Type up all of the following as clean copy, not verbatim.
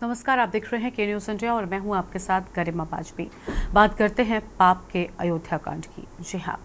नमस्कार, आप देख रहे हैं के न्यूज़ इंडिया और मैं हूं आपके साथ गरिमा बाजपेयी। बात करते हैं पाप के अयोध्या कांड की। जी हां,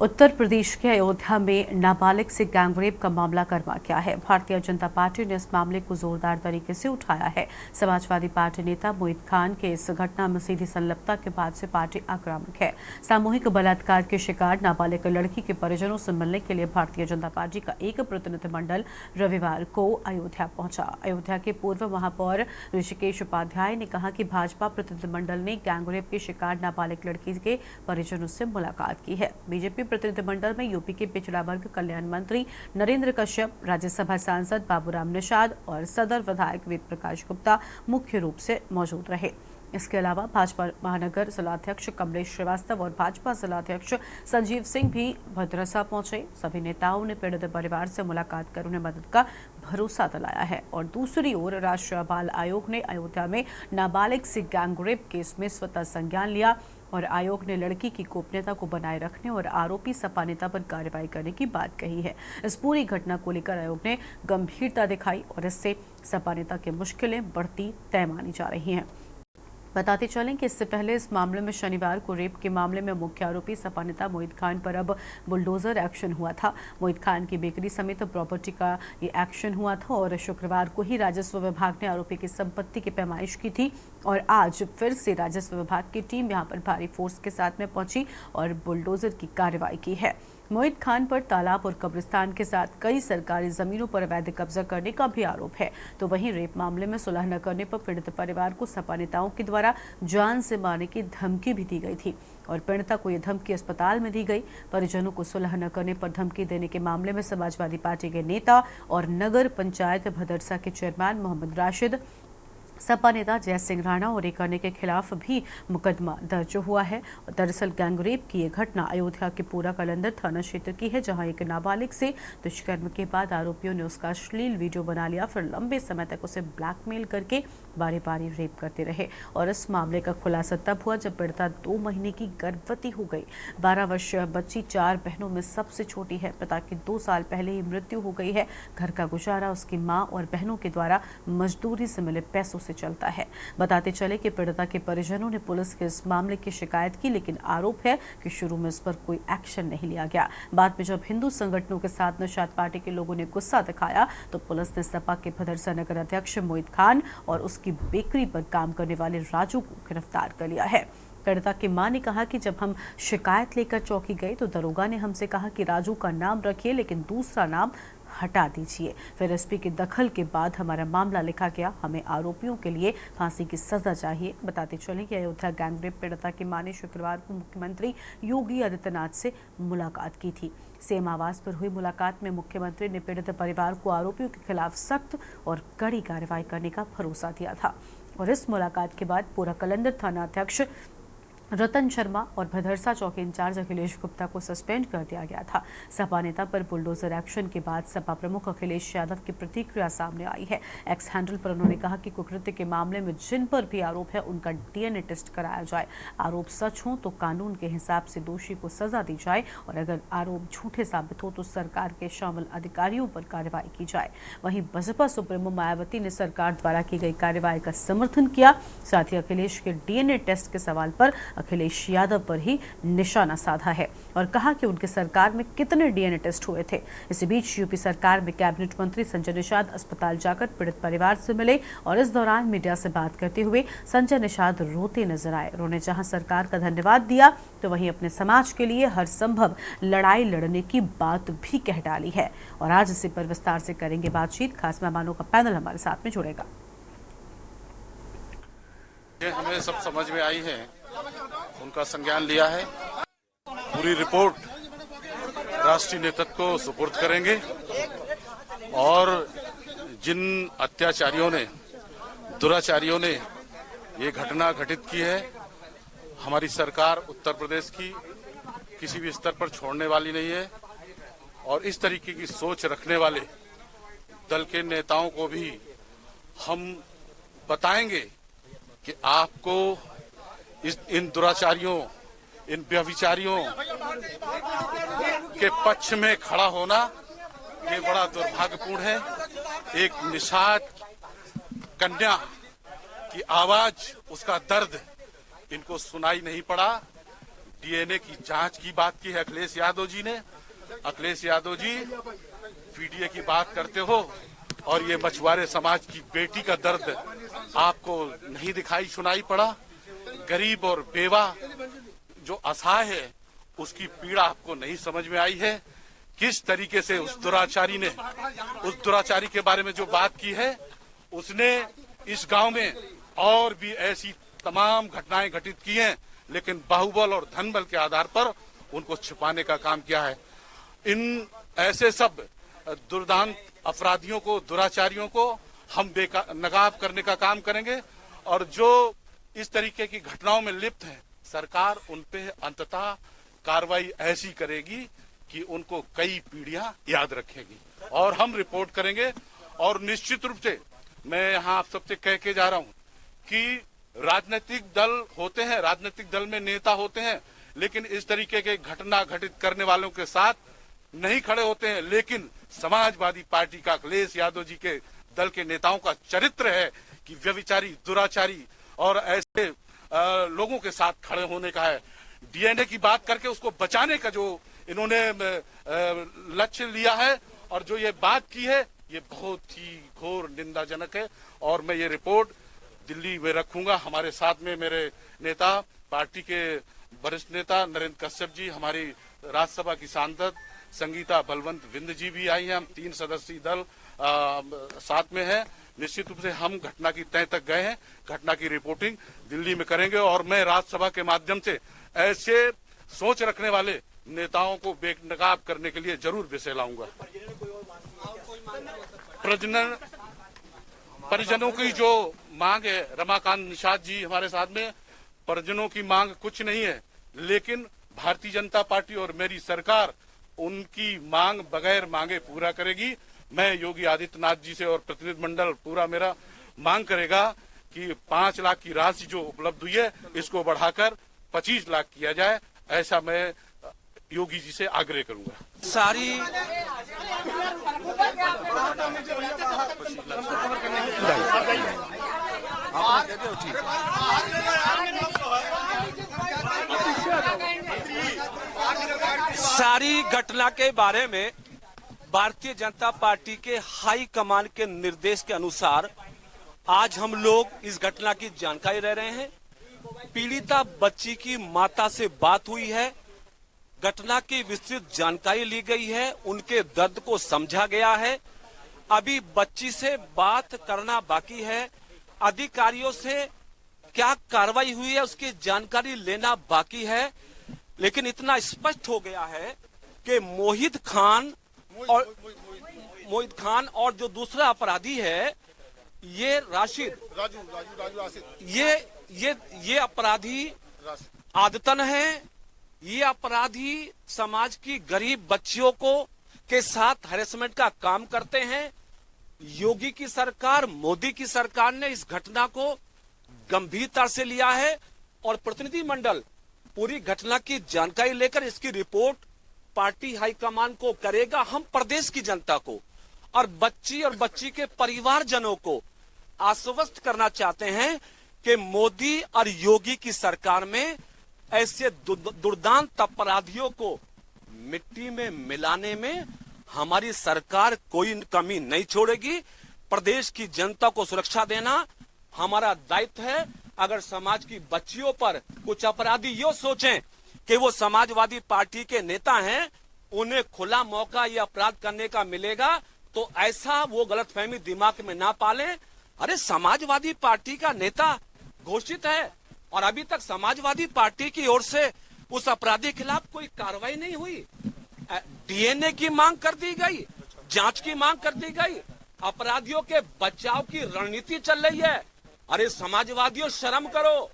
उत्तर प्रदेश के अयोध्या में नाबालिग से गैंगरेप का मामला गर्मा गया है। भारतीय जनता पार्टी ने इस मामले को जोरदार तरीके से उठाया है। समाजवादी पार्टी नेता मोहित खान के इस घटना में सीधी संलिप्तता के बाद से पार्टी आक्रामक है। सामूहिक बलात्कार के शिकार नाबालिग लड़की के परिजनों से मिलने के लिए भारतीय जनता पार्टी का एक प्रतिनिधिमंडल रविवार को अयोध्या पहुंचा। अयोध्या के पूर्व महापौर ऋषिकेश उपाध्याय ने कहा कि भाजपा प्रतिनिधिमंडल ने गैंगरेप के शिकार नाबालिग लड़की के परिजनों से मुलाकात की है। बीजेपी प्रतिनिधिमंडल में यूपी के पिछड़ा वर्ग कल्याण मंत्री नरेंद्र कश्यप, राज्यसभा सांसद बाबूराम निषाद और सदर विधायक वेद प्रकाश गुप्ता मुख्य रूप से मौजूद रहे। इसके अलावा भाजपा महानगर जिलाध्यक्ष कमलेश श्रीवास्तव और भाजपा जिलाध्यक्ष संजीव सिंह भी भद्रसा पहुंचे। सभी नेताओं ने पीड़ित परिवार से मुलाकात कर उन्हें मदद का भरोसा दिलाया है। और दूसरी ओर राष्ट्रीय बाल आयोग ने अयोध्या में नाबालिग से गैंगरेप केस में स्वतः संज्ञान लिया और आयोग ने लड़की की गोपनीयता को बनाए रखने और आरोपी सपा नेता पर कार्रवाई करने की बात कही है। इस पूरी घटना को लेकर आयोग ने गंभीरता दिखाई और इससे सपा नेता की मुश्किलें बढ़ती तय मानी जा रही हैं। बताते चलें कि इससे पहले इस मामले में शनिवार को रेप के मामले में मुख्य आरोपी सपा नेता मोहित खान पर अब बुलडोजर एक्शन हुआ था। मोहित खान की बेकरी समेत प्रॉपर्टी का ये एक्शन हुआ था और शुक्रवार को ही राजस्व विभाग ने आरोपी की संपत्ति की पैमाइश की थी और आज फिर से राजस्व विभाग की टीम यहां पर भारी फोर्स के साथ में पहुंची और बुलडोजर की कार्रवाई की है। मोहित खान पर तालाब और कब्रिस्तान के साथ कई सरकारी जमीनों पर अवैध कब्जा करने का भी आरोप है। तो वहीं रेप मामले में सुलह न करने पर पीड़ित परिवार को सपा नेताओं के द्वारा जान से मारने की धमकी भी दी गई थी और पीड़िता को यह धमकी अस्पताल में दी गई। परिजनों को सुलह न करने पर धमकी देने के मामले में समाजवादी पार्टी के नेता और नगर पंचायत भदरसा के चेयरमैन मोहम्मद राशिद, सपा नेता जय सिंह राणा और एक अन्य के खिलाफ भी मुकदमा दर्ज हुआ है। दरअसल गैंगरेप की यह घटना अयोध्या के पूरा कलंदर थाना क्षेत्र की है, जहां एक नाबालिग से दुष्कर्म के बाद आरोपियों ने उसका अश्लील वीडियो बना लिया, फिर लंबे समय तक उसे ब्लैकमेल करके बारी बारी रेप करते रहे और इस मामले का खुलासा तब हुआ जब पीड़िता 2 महीने की गर्भवती हो गई। 12 वर्षीय बच्ची 4 बहनों में सबसे छोटी है। पिता की 2 साल पहले ही मृत्यु हो गई है। घर का गुजारा उसकी मां और बहनों के द्वारा मजदूरी से मिले पैसों से चलता है। बताते चले कि पीड़िता के परिजनों ने पुलिस के इस मामले की शिकायत की, लेकिन आरोप है कि शुरू में इस पर कोई एक्शन नहीं लिया गया। बाद में जब हिंदू संगठनों के साथ निषाद पार्टी के लोगों ने गुस्सा दिखाया तो पुलिस ने सपा के भदरसा नगर अध्यक्ष मोहित खान और उसकी बेकरी पर काम करने वाले राजू को गिरफ्तार कर लिया है। पीड़िता की मां ने कहा कि जब हम शिकायत लेकर चौकी गए तो दरोगा ने हमसे कहा कि राजू का नाम रखिए लेकिन दूसरा नाम हटा दीजिए। फिर एसपी के दखल के बाद हमारा मामला लिखा गया। हमें आरोपियों के लिए फांसी की सजा चाहिए। बताते चलें कि अयोध्या गैंगरेप पीड़िता की मां ने शुक्रवार को मुख्यमंत्री योगी आदित्यनाथ से मुलाकात की थी। सीएम आवास पर हुई मुलाकात में मुख्यमंत्री ने पीड़ित परिवार को आरोपियों के खिलाफ सख्त और कड़ी कार्रवाई करने का भरोसा दिया था और इस मुलाकात के बाद पूरा कलंदर थाना अध्यक्ष रतन शर्मा और भदरसा चौकी इंचार्ज अखिलेश गुप्ता को सस्पेंड कर दिया गया था। सपा नेता पर बुलडोजर एक्शन के बाद सपा प्रमुख अखिलेश यादव की प्रतिक्रिया सामने आई है। एक्स हैंडल पर उन्होंने कहा कि कुकृत्य के मामले में जिन पर भी आरोप है उनका डीएनए टेस्ट कराया जाए। आरोप सच हो तो कानून के हिसाब से दोषी को सजा दी जाए और अगर आरोप झूठे साबित हो तो सरकार के शामिल अधिकारियों पर कार्रवाई की जाए। वहीं बसपा सुप्रीमो मायावती ने सरकार द्वारा की गई कार्रवाई का समर्थन किया। साथ ही अखिलेश के डीएनए टेस्ट के सवाल पर अखिलेश यादव पर ही निशाना साधा है और कहा कि उनकी सरकार में कितने डीएनए टेस्ट हुए थे। इसी बीच यूपी सरकार में कैबिनेट मंत्री संजय निषाद अस्पताल जाकर पीड़ित परिवार से मिले और इस दौरान मीडिया से बात करते हुए संजय निषाद रोते नजर आए। उन्होंने जहां सरकार का धन्यवाद दिया तो वहीं अपने समाज के लिए हर संभव लड़ाई लड़ने की बात भी कह डाली है और आज इसी पर विस्तार से करेंगे बातचीत। खास मेहमानों का पैनल हमारे साथ में जुड़ेगा। हमें सब समझ में आई है, उनका संज्ञान लिया है। पूरी रिपोर्ट राष्ट्रीय नेतृत्व को सुपुर्द करेंगे और जिन अत्याचारियों ने, दुराचारियों ने ये घटना घटित की है, हमारी सरकार उत्तर प्रदेश की किसी भी स्तर पर छोड़ने वाली नहीं है और इस तरीके की सोच रखने वाले दल के नेताओं को भी हम बताएंगे कि आपको इन दुराचारियों, इन व्यभिचारियों के पक्ष में खड़ा होना ये बड़ा दुर्भाग्यपूर्ण है। एक निषाद कन्या कि आवाज, उसका दर्द इनको सुनाई नहीं पड़ा। डीएनए की जांच की बात की है अखिलेश यादव जी ने। अखिलेश यादव जी पीडीए की बात करते हो और ये मछुआरे समाज की बेटी का दर्द आपको नहीं दिखाई सुनाई पड़ा। गरीब और बेवा जो असहाय है उसकी पीड़ा आपको नहीं समझ में आई है। किस तरीके से उस दुराचारी ने, उस दुराचारी के बारे में जो बात की है, उसने इस गांव में और भी ऐसी तमाम घटनाएं घटित की हैं, लेकिन बाहुबल और धनबल के आधार पर उनको छिपाने का काम किया है। इन ऐसे सब दुर्दांत अपराधियों को, दुराचारियों को हम नकाब करने का काम करेंगे और जो इस तरीके की घटनाओं में लिप्त हैं, सरकार उन पे अंततः कार्रवाई ऐसी करेगी कि उनको कई पीढ़ियां याद रखेगी और हम रिपोर्ट करेंगे। और निश्चित रूप से मैं यहाँ आप सबसे कह के जा रहा हूँ कि राजनीतिक दल होते हैं, राजनीतिक दल में नेता होते हैं, लेकिन इस तरीके के घटना घटित करने वालों के साथ नहीं खड़े होते हैं। लेकिन समाजवादी पार्टी का अखिलेश यादव जी के दल के नेताओं का चरित्र है कि व्यभिचारी, दुराचारी और ऐसे लोगों के साथ खड़े होने का है। डीएनए की बात करके उसको बचाने का जो इन्होंने लक्ष्य लिया है और जो ये बात की है, ये बहुत ही घोर निंदाजनक है और मैं ये रिपोर्ट दिल्ली में रखूंगा। हमारे साथ में मेरे नेता, पार्टी के वरिष्ठ नेता नरेंद्र कश्यप जी, हमारी राज्यसभा की सांसद संगीता बलवंत विंद जी भी आई हैं। हम 3 सदस्यीय दल साथ में है। निश्चित रूप से हम घटना की तह तक गए हैं। घटना की रिपोर्टिंग दिल्ली में करेंगे और मैं राज्यसभा के माध्यम से ऐसे सोच रखने वाले नेताओं को बेनकाब करने के लिए जरूर विषय लाऊंगा। परिजनों की जो मांग है, रमाकांत निषाद जी हमारे साथ में, परिजनों की मांग कुछ नहीं है, लेकिन भारतीय जनता पार्टी और मेरी सरकार उनकी मांग बगैर मांगे पूरा करेगी। मैं योगी आदित्यनाथ जी से और प्रतिनिधिमंडल पूरा मेरा मांग करेगा कि 5 लाख की राशि जो उपलब्ध हुई है इसको बढ़ाकर 25 लाख किया जाए। ऐसा मैं योगी जी से आग्रह करूंगा। सारी घटना के बारे में भारतीय जनता पार्टी के हाई कमान के निर्देश के अनुसार आज हम लोग इस घटना की जानकारी ले रहे हैं। पीड़िता बच्ची की माता से बात हुई है, घटना की विस्तृत जानकारी ली गई है, उनके दर्द को समझा गया है। अभी बच्ची से बात करना बाकी है, अधिकारियों से क्या कार्रवाई हुई है उसकी जानकारी लेना बाकी है। लेकिन इतना स्पष्ट हो गया है कि मोहित खान और जो दूसरा अपराधी है ये राशिद, ये अपराधी आदतन है। ये अपराधी समाज की गरीब बच्चियों को के साथ हैरेसमेंट का काम करते हैं। योगी की सरकार, मोदी की सरकार ने इस घटना को गंभीरता से लिया है और प्रतिनिधिमंडल पूरी घटना की जानकारी लेकर इसकी रिपोर्ट पार्टी हाईकमान को करेगा। हम प्रदेश की जनता को और बच्ची के परिवारजनों को आश्वस्त करना चाहते हैं कि मोदी और योगी की सरकार में ऐसे दुर्दांत अपराधियों को मिट्टी में मिलाने में हमारी सरकार कोई कमी नहीं छोड़ेगी। प्रदेश की जनता को सुरक्षा देना हमारा दायित्व है। अगर समाज की बच्चियों पर कुछ अपराधी ये सोचें कि वो समाजवादी पार्टी के नेता हैं, उन्हें खुला मौका ये अपराध करने का मिलेगा, तो ऐसा वो गलतफहमी दिमाग में ना पालें। अरे समाजवादी पार्टी का नेता घोषित है और अभी तक समाजवादी पार्टी की ओर से उस अपराधी के खिलाफ कोई कार्रवाई नहीं हुई। डीएनए की मांग कर दी गई, जांच की मांग कर दी गई, अपराधियों के बचाव की रणनीति चल रही है। अरे समाजवादियों शर्म करो,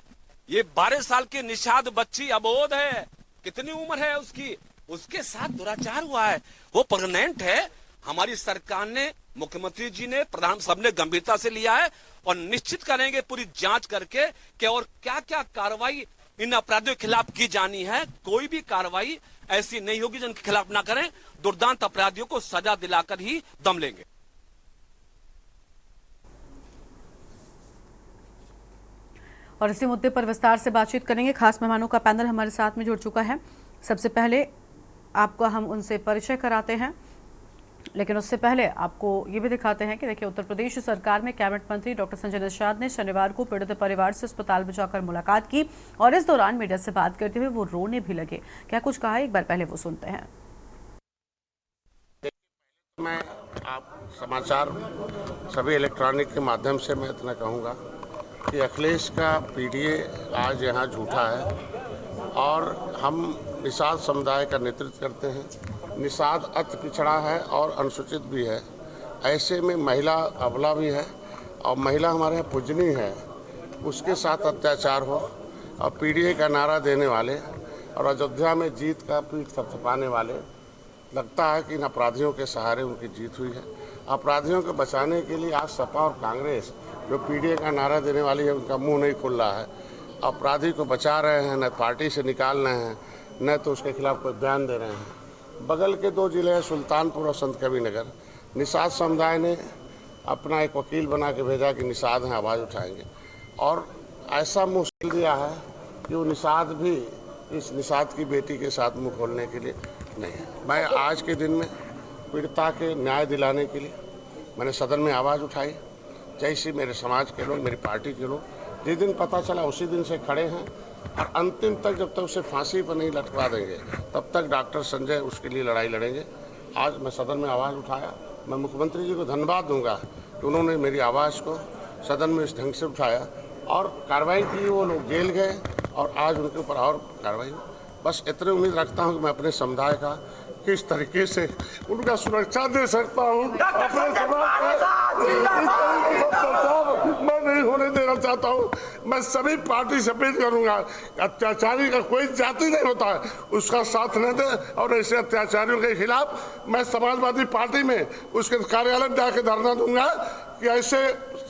ये 12 साल की निषाद बच्ची अबोध है, कितनी उम्र है उसकी, उसके साथ दुराचार हुआ है, वो प्रेग्नेंट है। हमारी सरकार ने, मुख्यमंत्री जी ने, प्रधान सबने गंभीरता से लिया है और निश्चित करेंगे पूरी जांच करके कि और क्या क्या कार्रवाई इन अपराधियों के खिलाफ की जानी है। कोई भी कार्रवाई ऐसी नहीं होगी जिनके खिलाफ ना करें। दुर्दांत अपराधियों को सजा दिलाकर ही दम लेंगे। और इसी मुद्दे पर विस्तार से बातचीत करेंगे। खास मेहमानों का पैनल हमारे साथ में जुड़ चुका है। सबसे पहले आपको हम उनसे परिचय कराते हैं, लेकिन उससे पहले आपको ये भी दिखाते हैं कि देखिए, उत्तर प्रदेश सरकार में कैबिनेट मंत्री डॉक्टर संजय निषाद ने शनिवार को पीड़ित परिवार से अस्पताल में जाकर मुलाकात की और इस दौरान मीडिया से बात करते हुए वो रोने भी लगे। क्या कुछ कहा, एक बार पहले वो सुनते हैं। मैं आप समाचार सभी इलेक्ट्रॉनिक के माध्यम से मैं इतना कहूँगा कि अखिलेश का पीडीए आज यहाँ झूठा है और हम निषाद समुदाय का नेतृत्व करते हैं। निषाद अति पिछड़ा है और अनुसूचित भी है। ऐसे में महिला अबला भी है और महिला हमारे यहाँ पूजनीय है, उसके साथ अत्याचार हो और पीडीए का नारा देने वाले और अयोध्या में जीत का पीठ थपथपाने वाले, लगता है कि इन अपराधियों के सहारे उनकी जीत हुई है। अपराधियों को बचाने के लिए आज सपा और कांग्रेस जो पीडीए का नारा देने वाली है, उनका मुंह नहीं खुल रहा है। अपराधी को बचा रहे हैं, न पार्टी से निकाल रहे हैं, न तो उसके खिलाफ कोई बयान दे रहे हैं। बगल के दो जिले हैं सुल्तानपुर और संत कबीर नगर। निषाद समुदाय ने अपना एक वकील बना के भेजा कि निषाद हैं, आवाज़ उठाएंगे, और ऐसा मुँह खोल दिया है कि वो निषाद भी इस निषाद की बेटी के साथ मुँह खोलने के लिए नहीं है। मैं आज के दिन में पीड़िता के न्याय दिलाने के लिए मैंने सदन में आवाज़ उठाई। जैसे मेरे समाज के लोग, मेरी पार्टी के लोग जिस दिन पता चला उसी दिन से खड़े हैं और अंतिम तक, जब तक उसे फांसी पर नहीं लटका देंगे तब तक डॉक्टर संजय उसके लिए लड़ाई लड़ेंगे। आज मैं सदन में आवाज़ उठाया। मैं मुख्यमंत्री जी को धन्यवाद दूंगा कि उन्होंने मेरी आवाज़ को सदन में इस ढंग से उठाया और कार्रवाई की। वो लोग जेल गए और आज उनके ऊपर और कार्रवाई। बस इतनी उम्मीद रखता हूं कि मैं अपने समुदाय का किस तरीके से उनका सुरक्षा दे सकता हूं। अपने समाज मैं नहीं होने देना चाहता हूं। मैं सभी पार्टी से अपील करूंगा, अत्याचारी का कोई जाति नहीं होता है, उसका साथ न दे। और ऐसे अत्याचारियों के खिलाफ मैं समाजवादी पार्टी में उसके कार्यालय में जाकर धरना दूंगा कि ऐसे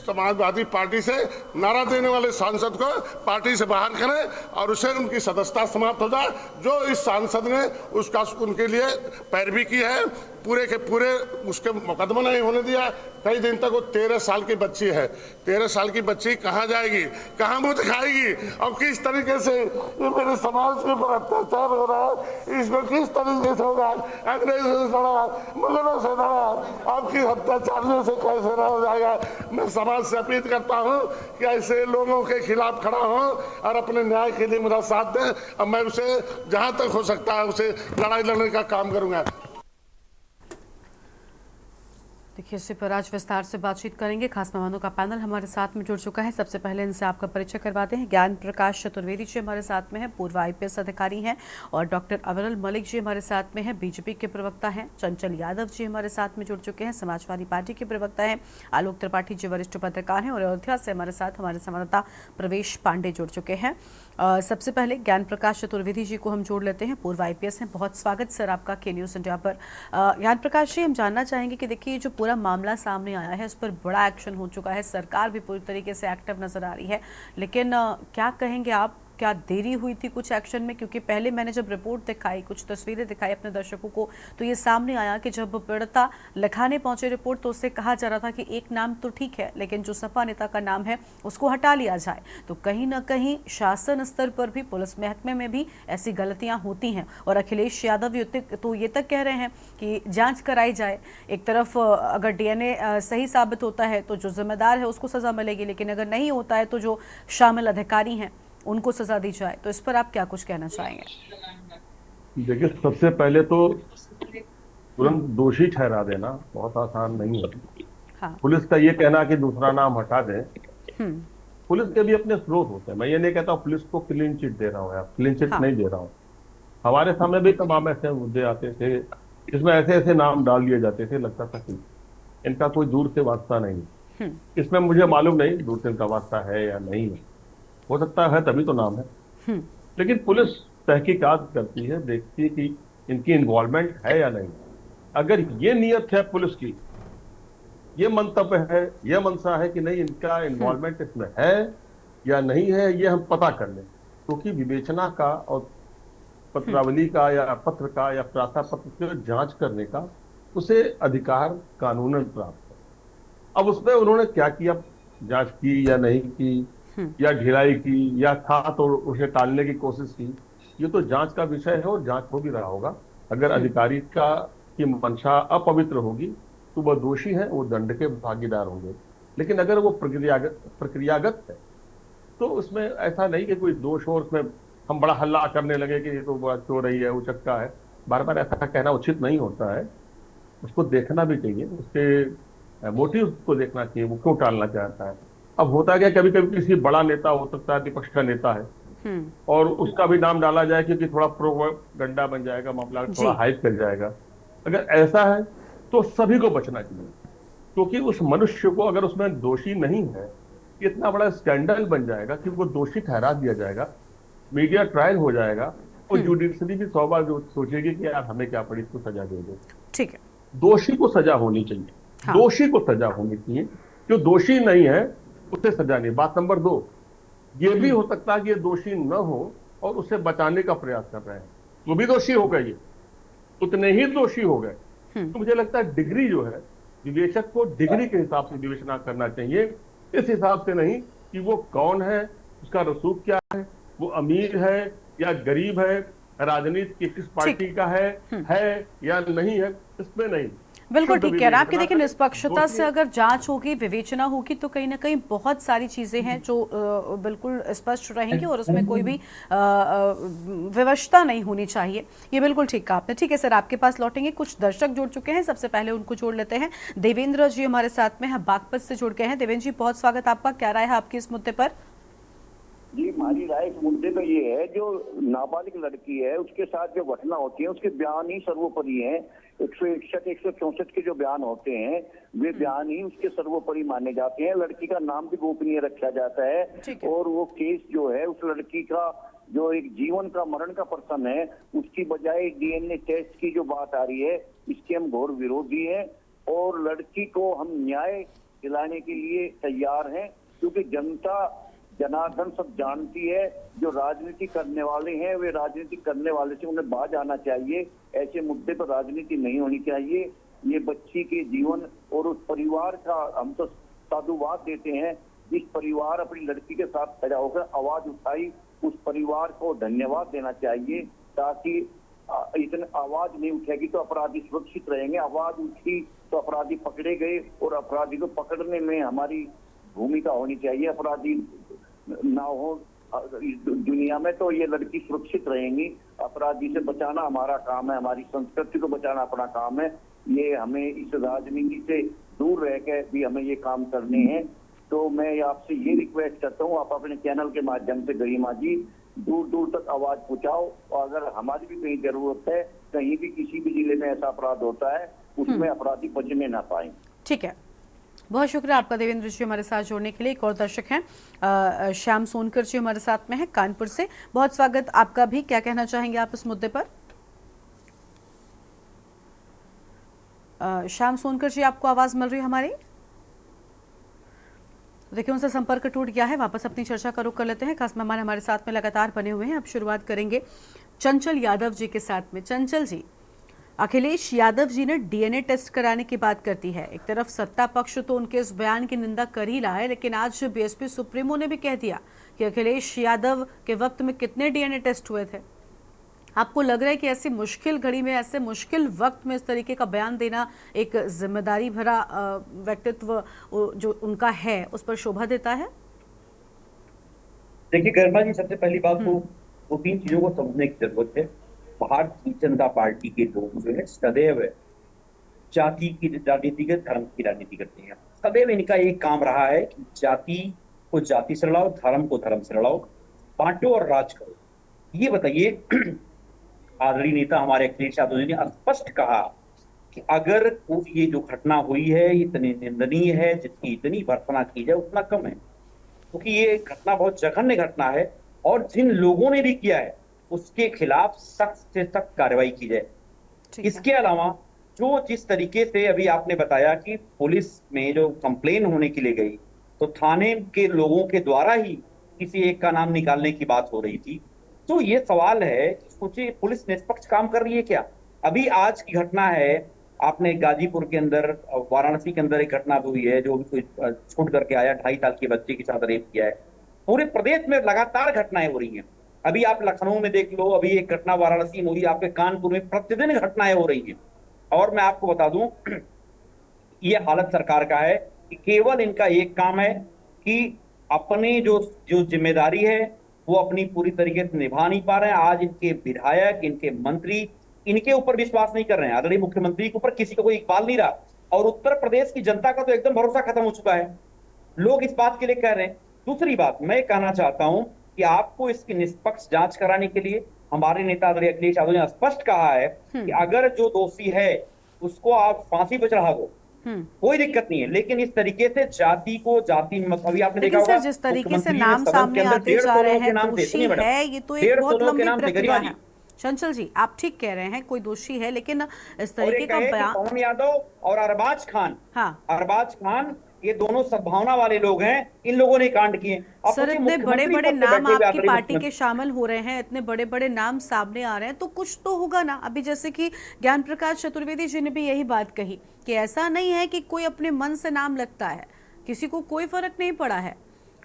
समाजवादी पार्टी से नारा देने वाले सांसद को पार्टी से बाहर करें और उसे उनकी सदस्यता समाप्त हो जाए। जो इस सांसद ने उसका उनके लिए पैरवी की है, पूरे के पूरे उसके मुकदमा नहीं होने दिया। कई दिन तक वो 13 साल की बच्ची है। 13 साल की बच्ची कहाँ जाएगी, कहाँ मुँह दिखाएगी और किस तरीके से ये मेरे समाज के ऊपर अत्याचार हो रहा है, इसको किस तरीके से होगा। अंग्रेजों से लड़ा, मुगलों से लड़ा, आपकी अत्याचारियों से कैसे रहा जाएगा। मैं समाज से अपील करता हूँ कि ऐसे लोगों के खिलाफ खड़ा हो और अपने न्याय के लिए मेरा साथ दें और मैं उसे जहाँ तक हो सकता है उसे लड़ाई लड़ने का काम करूँगा। देखिए, इसी पर आज विस्तार से बातचीत करेंगे। खास मेहमानों का पैनल हमारे साथ में जुड़ चुका है। सबसे पहले इनसे आपका परिचय करवाते हैं। ज्ञान प्रकाश चतुर्वेदी जी हमारे साथ में हैं, पूर्व आईपीएस अधिकारी हैं, और डॉक्टर अविरल मलिक जी हमारे साथ में हैं, बीजेपी के प्रवक्ता हैं। चंचल यादव जी हमारे साथ में जुड़ चुके हैं, समाजवादी पार्टी के प्रवक्ता हैं। आलोक त्रिपाठी जी वरिष्ठ पत्रकार हैं, और अयोध्या से हमारे साथ हमारे संवाददाता प्रवेश पांडे जुड़ चुके हैं। सबसे पहले ज्ञान प्रकाश चतुर्वेदी जी को हम जोड़ लेते हैं, पूर्व आईपीएस हैं। बहुत स्वागत सर आपका के न्यूज़ इंडिया पर। ज्ञान प्रकाश जी, हम जानना चाहेंगे कि देखिए, जो पूरा मामला सामने आया है उस पर बड़ा एक्शन हो चुका है, सरकार भी पूरी तरीके से एक्टिव नजर आ रही है, लेकिन क्या कहेंगे आप, क्या देरी हुई थी कुछ एक्शन में? क्योंकि पहले मैंने जब रिपोर्ट दिखाई, कुछ तस्वीरें दिखाई अपने दर्शकों को, तो ये सामने आया कि जब पीड़िता लिखाने पहुंचे रिपोर्ट तो उससे कहा जा रहा था कि एक नाम तो ठीक है, लेकिन जो सपा नेता का नाम है उसको हटा लिया जाए। तो कहीं ना कहीं शासन स्तर पर भी, पुलिस महकमे में भी ऐसी गलतियां होती हैं, और अखिलेश यादव तो ये तक कह रहे हैं कि जांच कराई जाए। एक तरफ अगर डीएनए सही साबित होता है तो जो जिम्मेदार है उसको सजा मिलेगी, लेकिन अगर नहीं होता है तो जो शामिल अधिकारी हैं उनको सजा दी जाए। तो इस पर आप क्या कुछ कहना चाहेंगे? देखिए, सबसे पहले तो तुरंत दोषी ठहरा देना बहुत आसान नहीं है। हाँ। पुलिस का ये कहना कि दूसरा नाम हटा दें, पुलिस के भी अपने स्रोत होते हैं। मैं ये नहीं कहता हूँ पुलिस को क्लीन चिट दे रहा हूँ, या क्लीन चिट नहीं दे रहा हूँ। हमारे सामने भी तमाम ऐसे मुद्दे आते थे जिसमें ऐसे ऐसे नाम डाल दिए जाते थे, लगता था कि इनका कोई दूर से वास्ता नहीं। इसमें मुझे मालूम नहीं दूर से इनका वास्ता है या नहीं है, हो सकता है तभी तो नाम है। लेकिन पुलिस तहकीकात करती है, देखती है कि इनकी इन्वॉल्वमेंट है या नहीं। अगर ये नियत है पुलिस की, ये मंतव्य है, ये मंशा है कि नहीं इनका इन्वॉल्वमेंट इसमें है या नहीं है, ये हम पता कर लें, क्योंकि विवेचना का और पत्रावली का या पत्र का या प्रार्थना पत्र की जांच करने का उसे अधिकार कानूनन प्राप्त है। अब उसमें उन्होंने क्या किया, जांच की या नहीं की, या ढिलाई की, या था तो उसे टालने की कोशिश की, ये तो जांच का विषय है और जांच हो भी रहा होगा। अगर अधिकारी का की मंशा अपवित्र होगी तो वह दोषी है, वो दंड के भागीदार होंगे। लेकिन अगर वो प्रक्रियागत है तो उसमें ऐसा नहीं कि कोई दोष हो और उसमें हम बड़ा हल्ला करने लगे कि ये तो बड़ा चोरई है, उचक्का है। बार बार ऐसा कहना उचित नहीं होता है। उसको देखना भी चाहिए, उसके मोटिव को देखना चाहिए, वो क्यों टालना चाहता है। अब होता क्या, कभी कभी किसी बड़ा नेता हो सकता है, विपक्ष का नेता है, और उसका भी नाम डाला जाए क्योंकि थोड़ा प्रोपेगेंडा बन जाएगा, मामला थोड़ा जी। हाइप कर जाएगा। अगर ऐसा है तो सभी को बचना चाहिए, क्योंकि उस मनुष्य को अगर उसमें दोषी नहीं है, इतना बड़ा स्कैंडल बन जाएगा कि वो दोषी ठहरा दिया जाएगा, मीडिया ट्रायल हो जाएगा, और जुडिशरी भी 100 बार जो सोचेगी कि यार हमें क्या पड़ी, इसको सजा दे दो। ठीक है। दोषी को सजा होनी चाहिए। हाँ। दोषी को सजा होनी चाहिए, जो दोषी नहीं है उसे सजा नहीं। बात नंबर 2, ये भी हो सकता है कि ये दोषी न हो और उसे बचाने का प्रयास कर रहे हैं, वो भी दोषी हो गए, ये उतने ही दोषी हो गए। तो मुझे लगता है डिग्री जो है, विवेचक को डिग्री के हिसाब से विवेचना करना चाहिए, इस हिसाब से नहीं कि वो कौन है, उसका रसूख क्या है, वो अमीर है या गरीब है, राजनीति की किस पार्टी का है या नहीं है, इसमें नहीं। बिल्कुल शुद्ध ठीक है। आपकी विवेचना देखिए, करें, निष्पक्षता से दोषी- अगर जांच होगी, विवेचना होगी, तो कहीं ना कहीं बहुत सारी चीजें हैं जो बिल्कुल स्पष्ट रहेंगी और उसमें कोई भी विवशता नहीं होनी चाहिए। ये बिल्कुल ठीक कहा आपने। ठीक है सर, आपके पास लौटेंगे। कुछ दर्शक जुड़ चुके हैं, सबसे पहले उनको जोड़ लेते हैं। देवेंद्र जी हमारे साथ में हैं, बागपत से जुड़ गए हैं। देवेंद्र जी, बहुत स्वागत आपका। क्या राय है आपकी इस मुद्दे पर? जी, हमारी राय इस मुद्दे पे ये है, जो नाबालिग लड़की है उसके साथ जो घटना होती है उसके बयान ही सर्वोपरि हैं। 161, 164 के जो बयान होते हैं वे बयान ही उसके सर्वोपरि माने जाते हैं। लड़की का नाम भी गोपनीय रखा जाता है, और वो केस जो है उस लड़की का जो एक जीवन का मरण का प्रश्न है, उसकी बजाय डीएनए टेस्ट की जो बात आ रही है, इसके हम घोर विरोधी हैं। और लड़की को हम न्याय दिलाने के लिए तैयार हैं, क्योंकि जनता जनार्दन सब जानती है। जो राजनीति करने वाले हैं वे राजनीति करने वाले से उन्हें बाज आना चाहिए। ऐसे मुद्दे पर राजनीति नहीं होनी चाहिए। ये बच्ची के जीवन और उस परिवार का हम तो साधुवाद देते हैं, जिस परिवार अपनी लड़की के साथ खड़ा होकर आवाज उठाई, उस परिवार को धन्यवाद देना चाहिए। ताकि इतनी आवाज नहीं उठेगी तो अपराधी सुरक्षित रहेंगे, आवाज उठी तो अपराधी पकड़े गए, और अपराधी को पकड़ने में हमारी भूमिका होनी चाहिए। अपराधी ना हो इस दुनिया में तो ये लड़की सुरक्षित रहेंगी। अपराधी से बचाना हमारा काम है, हमारी संस्कृति को बचाना अपना काम है। ये हमें इस राजनीति से दूर रह के भी हमें ये काम करने हैं। तो मैं आपसे ये रिक्वेस्ट करता हूँ, आप अपने चैनल के माध्यम से गरिमा जी दूर दूर तक आवाज पहुंचाओ, और अगर हमारी भी कहीं जरूरत है, कहीं भी किसी भी जिले में ऐसा अपराध होता है उसमें अपराधी बचने ना पाए। ठीक है, बहुत शुक्रिया आपका देवेंद्र जी हमारे साथ जोड़ने के लिए। एक और दर्शक हैं, श्याम सोनकर जी हमारे साथ में है कानपुर से। बहुत स्वागत आपका भी। क्या कहना चाहेंगे आप इस मुद्दे पर? श्याम सोनकर जी, आपको आवाज मिल रही है हमारी? देखिए, उनसे संपर्क टूट गया है। वापस अपनी चर्चा का रुख कर लेते हैं। खास मेहमान हमारे साथ में लगातार बने हुए हैं। अब शुरुआत करेंगे चंचल यादव जी के साथ में। चंचल जी, अखिलेश यादव जी ने डीएनए टेस्ट कराने की बात करती है। एक तरफ सत्ता पक्ष तो उनके इस बयान की निंदा कर ही रहा है, लेकिन आज बीएसपी सुप्रीमो ने भी कह दिया कि अखिलेश यादव के वक्त में कितने डीएनए टेस्ट हुए थे। आपको लग रहा है कि ऐसी मुश्किल घड़ी में, ऐसे मुश्किल वक्त में इस तरीके का बयान देना एक जिम्मेदारी भरा व्यक्तित्व जो उनका है उस पर शोभा देता है? देखिए गरिमा जी, सबसे पहली बात तो दो तीन चीजों को समझने की जरूरत है। भारतीय जनता पार्टी के लोग जो है सदैव जाति की राजनीति के, धर्म की राजनीति करते हैं। सदैव इनका एक काम रहा है कि जाति को जाति से लड़ाओ, धर्म को धर्म से लड़ाओ, बांटो और राज करो। ये बताइए, आदरणीय नेता हमारे अखिलेश यादव जी ने स्पष्ट कहा कि अगर ये जो घटना हुई है इतनी निंदनीय है, जितनी इतनी भर्त्सना की जाए उतना कम है, क्योंकि ये घटना बहुत जघन्य घटना है और जिन लोगों ने भी किया है उसके खिलाफ सख्त से सख्त कार्रवाई की जाए। इसके अलावा जो जिस तरीके से अभी आपने बताया कि पुलिस में जो कंप्लेन होने के लिए गई तो थाने के लोगों के द्वारा ही किसी एक का नाम निकालने की बात हो रही थी, तो ये सवाल है कि सोचिए पुलिस निष्पक्ष काम कर रही है क्या? अभी आज की घटना है, आपने गाजीपुर के अंदर, वाराणसी के अंदर एक घटना हुई है, जो कोई छूट करके आया 2.5 साल के बच्चे के साथ रेप किया है। पूरे प्रदेश में लगातार घटनाएं हो रही हैं। अभी आप लखनऊ में देख लो, अभी एक घटना वाराणसी में हुई, आपके कानपुर में प्रतिदिन घटनाएं हो रही हैं। और मैं आपको बता दूं, ये हालत सरकार का है कि केवल इनका एक काम है कि अपनी जो जो जिम्मेदारी है वो अपनी पूरी तरीके से निभा नहीं पा रहे हैं। आज इनके विधायक, इनके मंत्री इनके ऊपर विश्वास नहीं कर रहे हैं। आदरणीय मुख्यमंत्री के ऊपर किसी को कोई इकबाल नहीं रहा, और उत्तर प्रदेश की जनता का तो एकदम भरोसा खत्म हो चुका है। लोग इस बात के लिए कह रहे हैं। दूसरी बात मैं कहना चाहता हूं कि आपको इसकी निष्पक्ष जांच कराने के लिए हमारे नेता आदरणीय अखिलेश यादव ने स्पष्ट कहा है कि अगर जो दोषी है उसको आप फांसी पर चढ़ा दो, कोई दिक्कत नहीं है, लेकिन इस तरीके से जाति को जाति में अभी आपने देखा होगा, जिस तरीके से नाम सामने आते जा रहे हैं, दोषी है, ये तो एक बहुत लंबी प्रक्रिया है। चंचल जी, आप ठीक कह रहे हैं, कोई दोषी है, लेकिन इस तरीके का बयान, पवन यादव और अरबाज खान, अरबाज खान ये दोनों सद्भावना वाले लोग हैं, इन लोगों ने कांड किए। सर, इतने बड़े बड़े नाम आपकी पार्टी के शामिल हो रहे हैं, इतने बड़े बड़े नाम सामने आ रहे हैं, तो कुछ तो होगा ना। अभी जैसे कि ज्ञान प्रकाश चतुर्वेदी जी ने भी यही बात कही कि ऐसा नहीं है कि कोई अपने मन से नाम लगता है, किसी को कोई फर्क नहीं पड़ा है।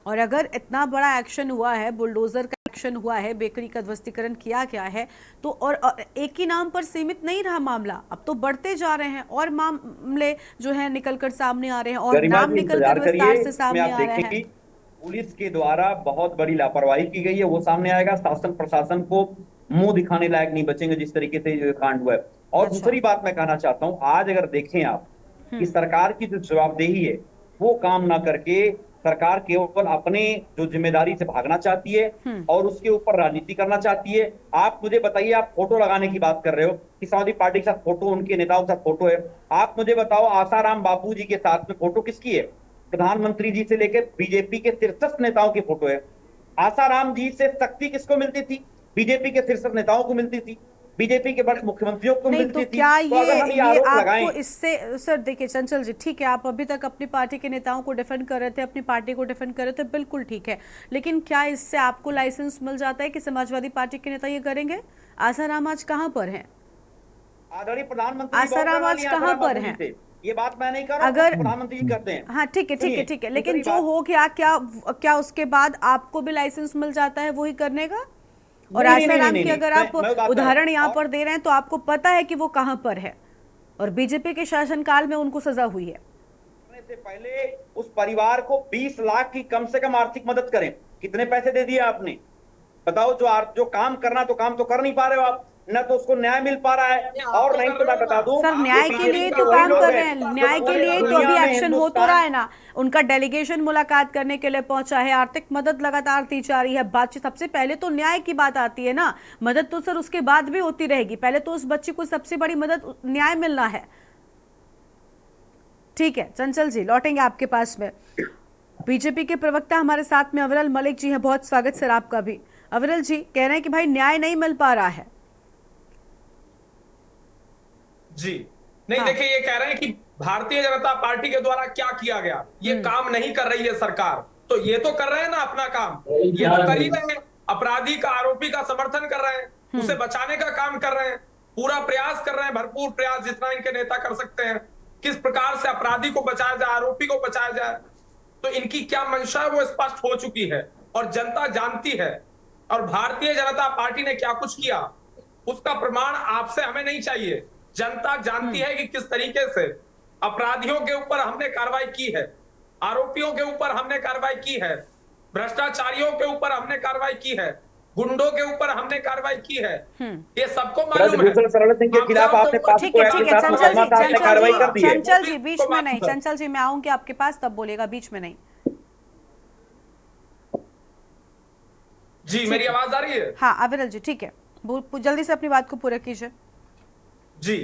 और अगर इतना बड़ा एक्शन हुआ है, बुलडोजर का एक्शन हुआ है, बेकरी का ध्वस्तीकरण किया गया है, तो और एक ही नाम पर सीमित नहीं रहा मामला, अब तो बढ़ते जा रहे हैं और मामले जो है निकलकर सामने आ रहे हैं और नाम निकलकर विस्तार से सामने आ रहे हैं। पुलिस के द्वारा बहुत बड़ी लापरवाही की गई है, वो सामने आएगा। शासन प्रशासन को मुंह दिखाने लायक नहीं बचेंगे जिस तरीके से ये कांड हुआ है। और दूसरी बात मैं कहना चाहता हूँ, आज अगर देखें आप कि सरकार की जो जवाबदेही है वो काम ना करके सरकार केवल अपने जो जिम्मेदारी से भागना चाहती है और उसके ऊपर राजनीति करना चाहती है। आप मुझे बताइए, आप फोटो लगाने की बात कर रहे हो कि समाजवादी पार्टी के साथ फोटो, उनके नेताओं के साथ फोटो है। आप मुझे बताओ, आसाराम बापू जी के साथ में फोटो किसकी है? प्रधानमंत्री जी से लेकर बीजेपी के शीर्षस्थ नेताओं की फोटो है। आसाराम जी से शक्ति किसको मिलती थी? बीजेपी के शीर्षस्थ नेताओं को मिलती थी, बीजेपी के बड़े मुख्यमंत्रियों को मिलती थी। क्या ये आपको इससे, सर देखिए चंचल जी, ठीक है, आप अभी तक अपनी पार्टी के नेताओं को डिफेंड कर रहे थे, अपनी पार्टी को डिफेंड कर रहे थे, बिल्कुल ठीक है, लेकिन क्या इससे आपको लाइसेंस मिल जाता है कि समाजवादी पार्टी के नेता ये करेंगे? आसाराम आज कहाँ पर हैं? आदरणीय प्रधानमंत्री आसाराम आज कहाँ पर हैं? ये बात मैं नहीं कर रहा, अगर प्रधानमंत्री जी करते हैं। हाँ ठीक है, ठीक है, ठीक है, लेकिन जो हो गया, क्या उसके बाद आपको भी लाइसेंस मिल जाता है वही करने का? और आसाराम की अगर आप उदाहरण यहाँ पर दे रहे हैं तो आपको पता है कि वो कहां पर है और बीजेपी के शासनकाल में उनको सजा हुई है। से पहले उस परिवार को 20 लाख की कम से कम आर्थिक मदद करें। कितने पैसे दे दिए आपने? बताओ। जो काम करना तो काम तो कर नहीं पा रहे हो आप, न तो उसको न्याय मिल पा रहा है, और नहीं तो मैं बता दूं, सर न्याय के लिए तो काम कर रहे हैं, न्याय के लिए तो अभी एक्शन हो तो रहा है ना। उनका डेलीगेशन मुलाकात करने के लिए पहुंचा है, आर्थिक मदद लगातार दी जा रही है, बातचीत। सबसे पहले तो न्याय की बात आती है ना, मदद तो सर उसके बाद भी होती रहेगी, पहले तो उस बच्ची को सबसे बड़ी मदद न्याय मिलना है। ठीक है चंचल जी, लौटेंगे आपके पास में। बीजेपी के प्रवक्ता हमारे साथ में अविरल मलिक जी हैं, बहुत स्वागत सर आपका भी। अविरल जी कह रहे हैं कि भाई न्याय नहीं मिल पा रहा है। जी नहीं, देखिए ये कह रहे हैं कि भारतीय जनता पार्टी के द्वारा क्या किया गया, ये काम नहीं कर रही है सरकार, तो ये तो कर रहे हैं ना अपना काम, ये तो कर ही रहे हैं। अपराधी का, आरोपी का समर्थन कर रहे हैं, उसे बचाने का काम कर रहे हैं, पूरा प्रयास कर रहे हैं, भरपूर प्रयास जितना इनके नेता कर सकते हैं, किस प्रकार से अपराधी को बचाया जाए, आरोपी को बचाया जाए। तो इनकी क्या मंशा है वो स्पष्ट हो चुकी है और जनता जानती है। और भारतीय जनता पार्टी ने क्या कुछ किया उसका प्रमाण आपसे हमें नहीं चाहिए। जनता जानती है कि किस तरीके से अपराधियों के ऊपर हमने कार्रवाई की है, आरोपियों के ऊपर हमने कार्रवाई की है, भ्रष्टाचारियों के ऊपर हमने कार्रवाई की है, गुंडों के ऊपर हमने कार्रवाई की है, ये सबको मालूम है। के खिलाफ आपने ठीक है, ठीक है चंचल जी बीच में नहीं, चंचल जी मैं आऊंगी आपके पास तब बोलेगा, बीच में नहीं। जी मेरी आवाज आ रही है? हाँ अविरल जी ठीक है, जल्दी से अपनी बात को पूरा कीजिए। जी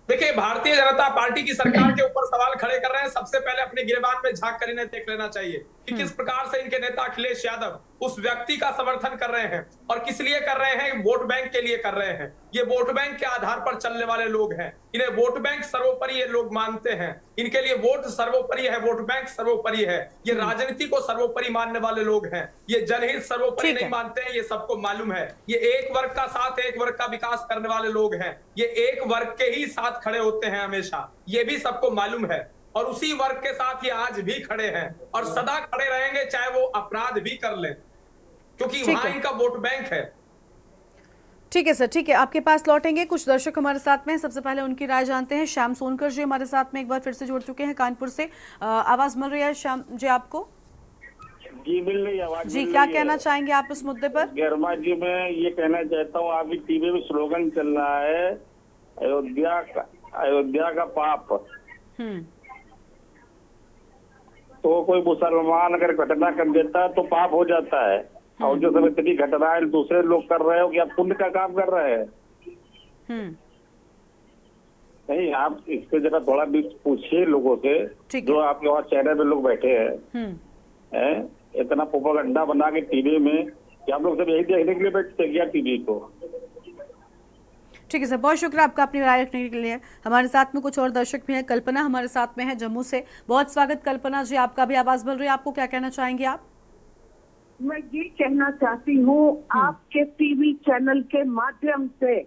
देखिए, भारतीय जनता पार्टी की सरकार के ऊपर सवाल खड़े कर रहे हैं। सबसे पहले अपने गिरबान में झांक कर इन्हें देख लेना चाहिए कि किस प्रकार से इनके नेता अखिलेश यादव उस व्यक्ति का समर्थन कर रहे हैं और किस लिए कर रहे हैं, वोट बैंक के लिए कर रहे हैं। ये वोट बैंक के आधार पर चलने वाले लोग हैं, इन्हें वोट बैंक सर्वोपरि ये लोग मानते हैं, इनके लिए वोट सर्वोपरि है, वोट बैंक सर्वोपरि है। ये राजनीति को सर्वोपरि मानने वाले लोग हैं, ये जनहित सर्वोपरि नहीं मानते हैं, ये सबको मालूम है। ये एक वर्ग का साथ, एक वर्ग का विकास करने वाले लोग हैं, ये एक वर्ग के ही साथ खड़े होते हैं हमेशा, ये भी सबको मालूम है। और उसी वर्ग के साथ ये आज भी खड़े हैं और सदा खड़े रहेंगे, चाहे वो अपराध भी कर लें। क्योंकि ठीक वहां है। इनका वोट बैंक है। ठीक है सर, ठीक है, आपके पास लौटेंगे। कुछ दर्शक हमारे साथ में हैं, सबसे पहले उनकी राय जानते हैं। श्याम सोनकर जी हमारे साथ में एक बार फिर से जुड़ चुके हैं कानपुर से। आवाज मिल रही है श्याम जी आपको? जी मिल रही है आवाज। जी, क्या कहना चाहेंगे आप इस मुद्दे पर? गर्मा जी, मैं ये कहना चाहता हूँ, अभी टीवी में स्लोगन चल रहा है अयोध्या का पाप। तो कोई मुसलमान अगर घटना कर देता है तो पाप हो जाता है, और जो सब इतनी घटनाएं दूसरे लोग कर रहे हो कि आप पुण्य का काम कर रहे हैं। नहीं, आप इस पे जरा थोड़ा भी पूछिए लोगों से, जो आपके वहाँ चैनल में लोग बैठे हैं, इतना प्रोपेगेंडा बना के टीवी में कि आप लोग सब यही देखने के लिए बैठते क्या टीवी को। ठीक है सर, बहुत शुक्रिया आपका अपनी राय रखने के लिए। हमारे साथ में कुछ और दर्शक भी हैं। कल्पना हमारे साथ में है जम्मू से। बहुत स्वागत कल्पना जी, आपका भी आवाज मिल रही है, आपको क्या कहना चाहेंगे आप? मैं ये कहना चाहती हूँ, आपके टीवी चैनल के माध्यम से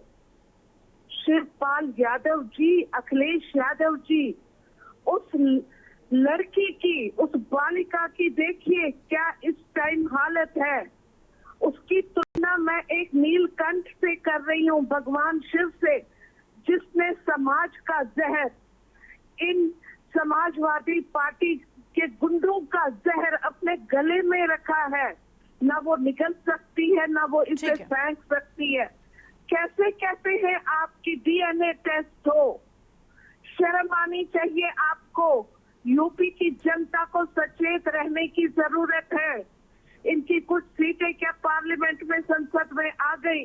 शिवपाल यादव जी, अखिलेश यादव जी, उस लड़की की, उस बालिका की देखिए क्या इस टाइम हालत है। उसकी तुलना मैं एक नीलकंठ से कर रही हूँ, भगवान शिव से, जिसने समाज का जहर, इन समाजवादी पार्टी के गुंडों का जहर अपने गले में रखा है। ना वो निकल सकती है, ना वो इसे फेंक सकती है। कैसे कहते हैं आपकी डीएनए टेस्ट हो? शर्म आनी चाहिए आपको। यूपी की जनता को सचेत रहने की जरूरत है। इनकी कुछ सीटें क्या पार्लियामेंट में, संसद में आ गई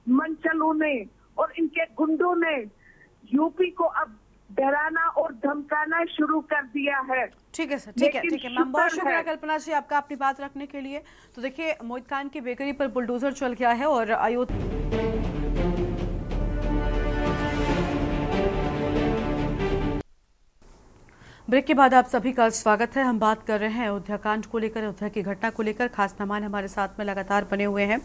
मनचलों ने और इनके गुंडों ने यूपी को अब डराना और धमकाना शुरू कर दिया है। ठीक है सर, ठीक है, ठीक है मैम, बहुत शुक्रिया कल्पना जी आपका अपनी बात रखने के लिए। तो देखिए, मोहित खान की बेकरी पर बुलडोजर चल गया है और अयोध्या ब्रेक के बाद आप सभी का स्वागत है। हम बात कर रहे हैं अयोध्या कांड को लेकर, अयोध्या की घटना को लेकर। खास मेहमान हमारे साथ में लगातार बने हुए हैं।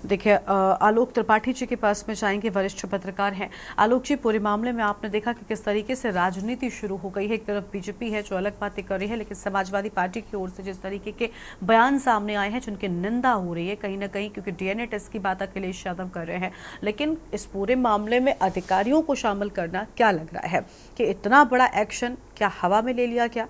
देखिए, आलोक त्रिपाठी जी के पास में जाएंगे, वरिष्ठ पत्रकार हैं। आलोक जी, पूरे मामले में आपने देखा कि किस तरीके से राजनीति शुरू हो गई है। एक तरफ बीजेपी है जो अलग बातें कर रही है, लेकिन समाजवादी पार्टी की ओर से जिस तरीके के बयान सामने आए हैं जिनकी निंदा हो रही है कहीं ना कहीं, क्योंकि डीएनए टेस्ट की बात अखिलेश यादव कर रहे हैं, लेकिन इस पूरे मामले में अधिकारियों को शामिल करना क्या लग रहा है कि इतना बड़ा एक्शन क्या हवा में ले लिया क्या?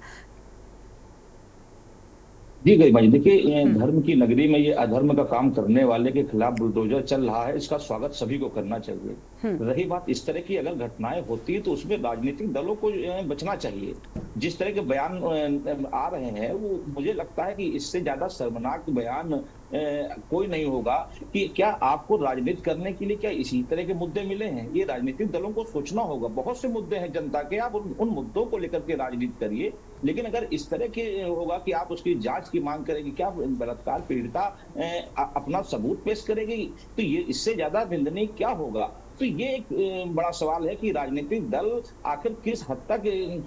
जी गई भाई, देखिए, धर्म की नगरी में ये अधर्म का काम करने वाले के खिलाफ बुलडोजर चल रहा है, इसका स्वागत सभी को करना चाहिए। रही बात इस तरह की अगर घटनाएं होती है तो उसमें राजनीतिक दलों को बचना चाहिए। जिस तरह के बयान आ रहे हैं, वो मुझे लगता है कि इससे ज्यादा शर्मनाक बयान कोई नहीं होगा। कि क्या आपको राजनीति करने के लिए क्या इसी तरह के मुद्दे मिले हैं? ये राजनीतिक दलों को सोचना होगा। बहुत से मुद्दे हैं जनता के, आप उन मुद्दों को लेकर के राजनीति करिए। लेकिन अगर इस तरह के होगा कि आप उसकी जांच की मांग करेंगे, क्या बलात्कार पीड़िता अपना सबूत पेश करेगी, तो ये इससे ज्यादा निंदनीय क्या होगा? तो ये एक बड़ा सवाल है कि राजनीतिक दल आखिर किस हद तक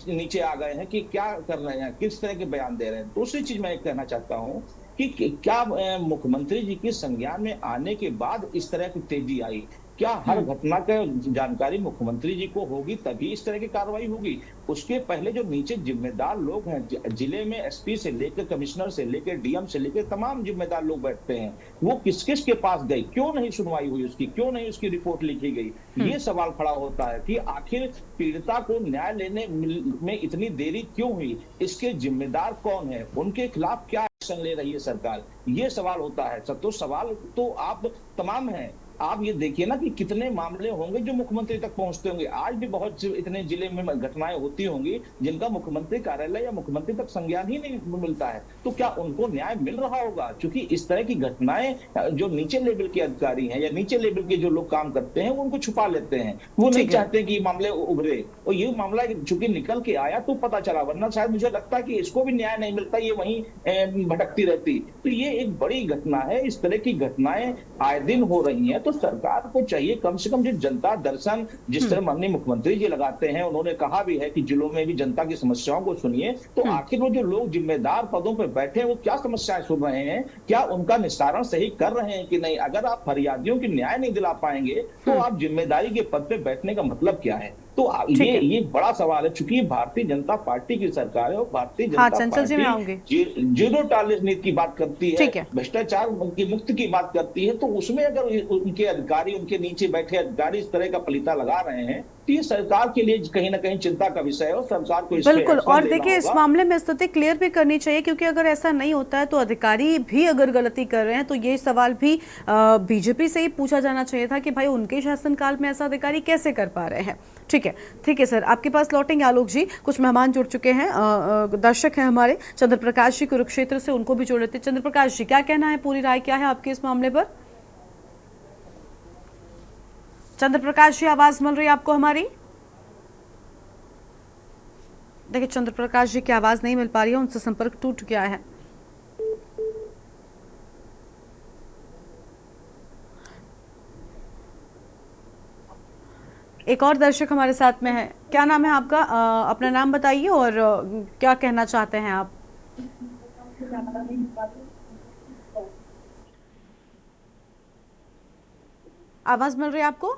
नीचे आ गए हैं, कि क्या कर रहे हैं, किस तरह के बयान दे रहे हैं। दूसरी चीज मैं कहना चाहता हूँ कि क्या मुख्यमंत्री जी के संज्ञान में आने के बाद इस तरह की तेजी आई? क्या हर घटना का जानकारी मुख्यमंत्री जी को होगी तभी इस तरह की कार्रवाई होगी? उसके पहले जो नीचे जिम्मेदार लोग हैं, जिले में एसपी से लेकर कमिश्नर से लेकर डीएम से लेकर तमाम जिम्मेदार लोग बैठते हैं, वो किस किस के पास गए? क्यों नहीं सुनवाई हुई उसकी? क्यों नहीं उसकी रिपोर्ट लिखी गई? ये सवाल खड़ा होता है कि आखिर पीड़िता को न्याय लेने में इतनी देरी क्यों हुई? इसके जिम्मेदार कौन है? उनके खिलाफ क्या एक्शन ले रही है सरकार? ये सवाल होता है। तो सवाल तो आप तमाम हैं। आप ये देखिए ना कि कितने मामले होंगे जो मुख्यमंत्री तक पहुंचते होंगे। आज भी बहुत इतने जिले में घटनाएं होती होंगी जिनका मुख्यमंत्री कार्यालय या मुख्यमंत्री तक संज्ञान ही नहीं मिलता है। तो क्या उनको न्याय मिल रहा होगा? क्योंकि इस तरह की घटनाएं जो नीचे लेवल के अधिकारी हैं या नीचे लेवल के जो लोग काम करते हैं, वो उनको छुपा लेते हैं। वो नहीं चाहते कि मामले उभरे, और ये मामला चूंकि निकल के आया तो पता चला, वरना शायद मुझे लगता है कि इसको भी न्याय नहीं मिलता, ये वहीं भटकती रहती। तो ये एक बड़ी घटना है। इस तरह की घटनाएं आए दिन हो रही हैं, तो सरकार को चाहिए कम से कम जो जनता दर्शन जिस तरह माननीय मुख्यमंत्री जी लगाते हैं, उन्होंने कहा भी है कि जिलों में भी जनता की समस्याओं को सुनिए। तो आखिर वो जो लोग जिम्मेदार पदों पर बैठे हैं, वो क्या समस्याएं सुन रहे हैं? क्या उनका निस्तारण सही कर रहे हैं कि नहीं? अगर आप फरियादियों की न्याय नहीं दिला पाएंगे तो आप जिम्मेदारी के पद पे बैठने का मतलब क्या है? तो ये बड़ा सवाल है, चूंकि भारतीय जनता पार्टी की सरकार है और Bharatiya Janata party zero tolerance नीति की बात करती है, भ्रष्टाचार की मुक्त की बात करती है, तो उसमें अगर उनके अधिकारी, उनके नीचे बैठे अधिकारी इस तरह का पलीता लगा रहे हैं तो ये सरकार के लिए कहीं ना कहीं चिंता का विषय है और सरकार को इस बिल्कुल। और देखिए, इस मामले में स्थिति क्लियर भी करनी चाहिए, क्योंकि अगर ऐसा नहीं होता है तो अधिकारी भी अगर गलती कर रहे हैं तो ये सवाल भी बीजेपी से ही पूछा जाना चाहिए था कि भाई उनके शासनकाल में ऐसा अधिकारी कैसे कर पा रहे हैं। ठीक है सर, आपके पास लौटेंगे आलोक जी। कुछ मेहमान जुड़ चुके हैं, दर्शक हैं हमारे, चंद्र प्रकाश जी कुरुक्षेत्र से, उनको भी जोड़ लेते हैं। चंद्र प्रकाश जी, क्या कहना है, पूरी राय क्या है आपकी इस मामले पर? चंद्र प्रकाश जी, आवाज मिल रही है आपको हमारी? देखिए, चंद्र प्रकाश जी की आवाज नहीं मिल पा रही है, उनसे संपर्क टूट गया है। एक और दर्शक हमारे साथ में है, क्या नाम है आपका? अपना नाम बताइए और क्या कहना चाहते हैं आप? आवाज मिल रही है आपको?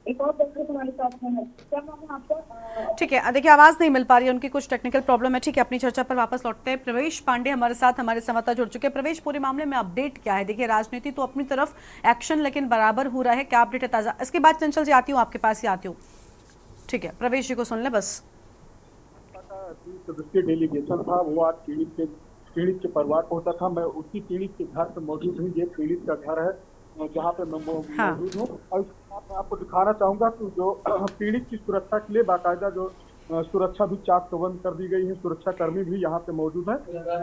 एक और दर्शक हमारे साथ में है, क्या नाम है आपका? ठीक है, देखिए आवाज नहीं मिल पा रही है, उनकी कुछ टेक्निकल प्रॉब्लम है। ठीक है, अपनी चर्चा पर वापस लौटते हैं। प्रवेश पांडे हमारे साथ, हमारे संवाददाता जुड़ चुके हैं। प्रवेश, पूरे मामले में अपडेट क्या है? देखिए, राजनीति तो अपनी तरफ एक्शन लेकिन बराबर हो रहा है, क्या अपडेट है ताजा? इसके बाद चंचल जी आती हूँ, आपके पास ही आती हूँ। ठीक है, प्रवेश जी को सुन ले बस। सदस्यीय डेलीगेशन था, वो आज पीड़ित के परिवार पहुंचा था। मैं उसी पीड़ित के घर पे मौजूद हूँ। ये पीड़ित का घर है जहाँ पे मैं मौजूद हूँ। और मैं आपको दिखाना चाहूंगा कि जो पीड़ित की सुरक्षा के लिए बाकायदा जो सुरक्षा भी चाक चौबंद कर दी गई है, सुरक्षा कर्मी भी यहाँ पे मौजूद है।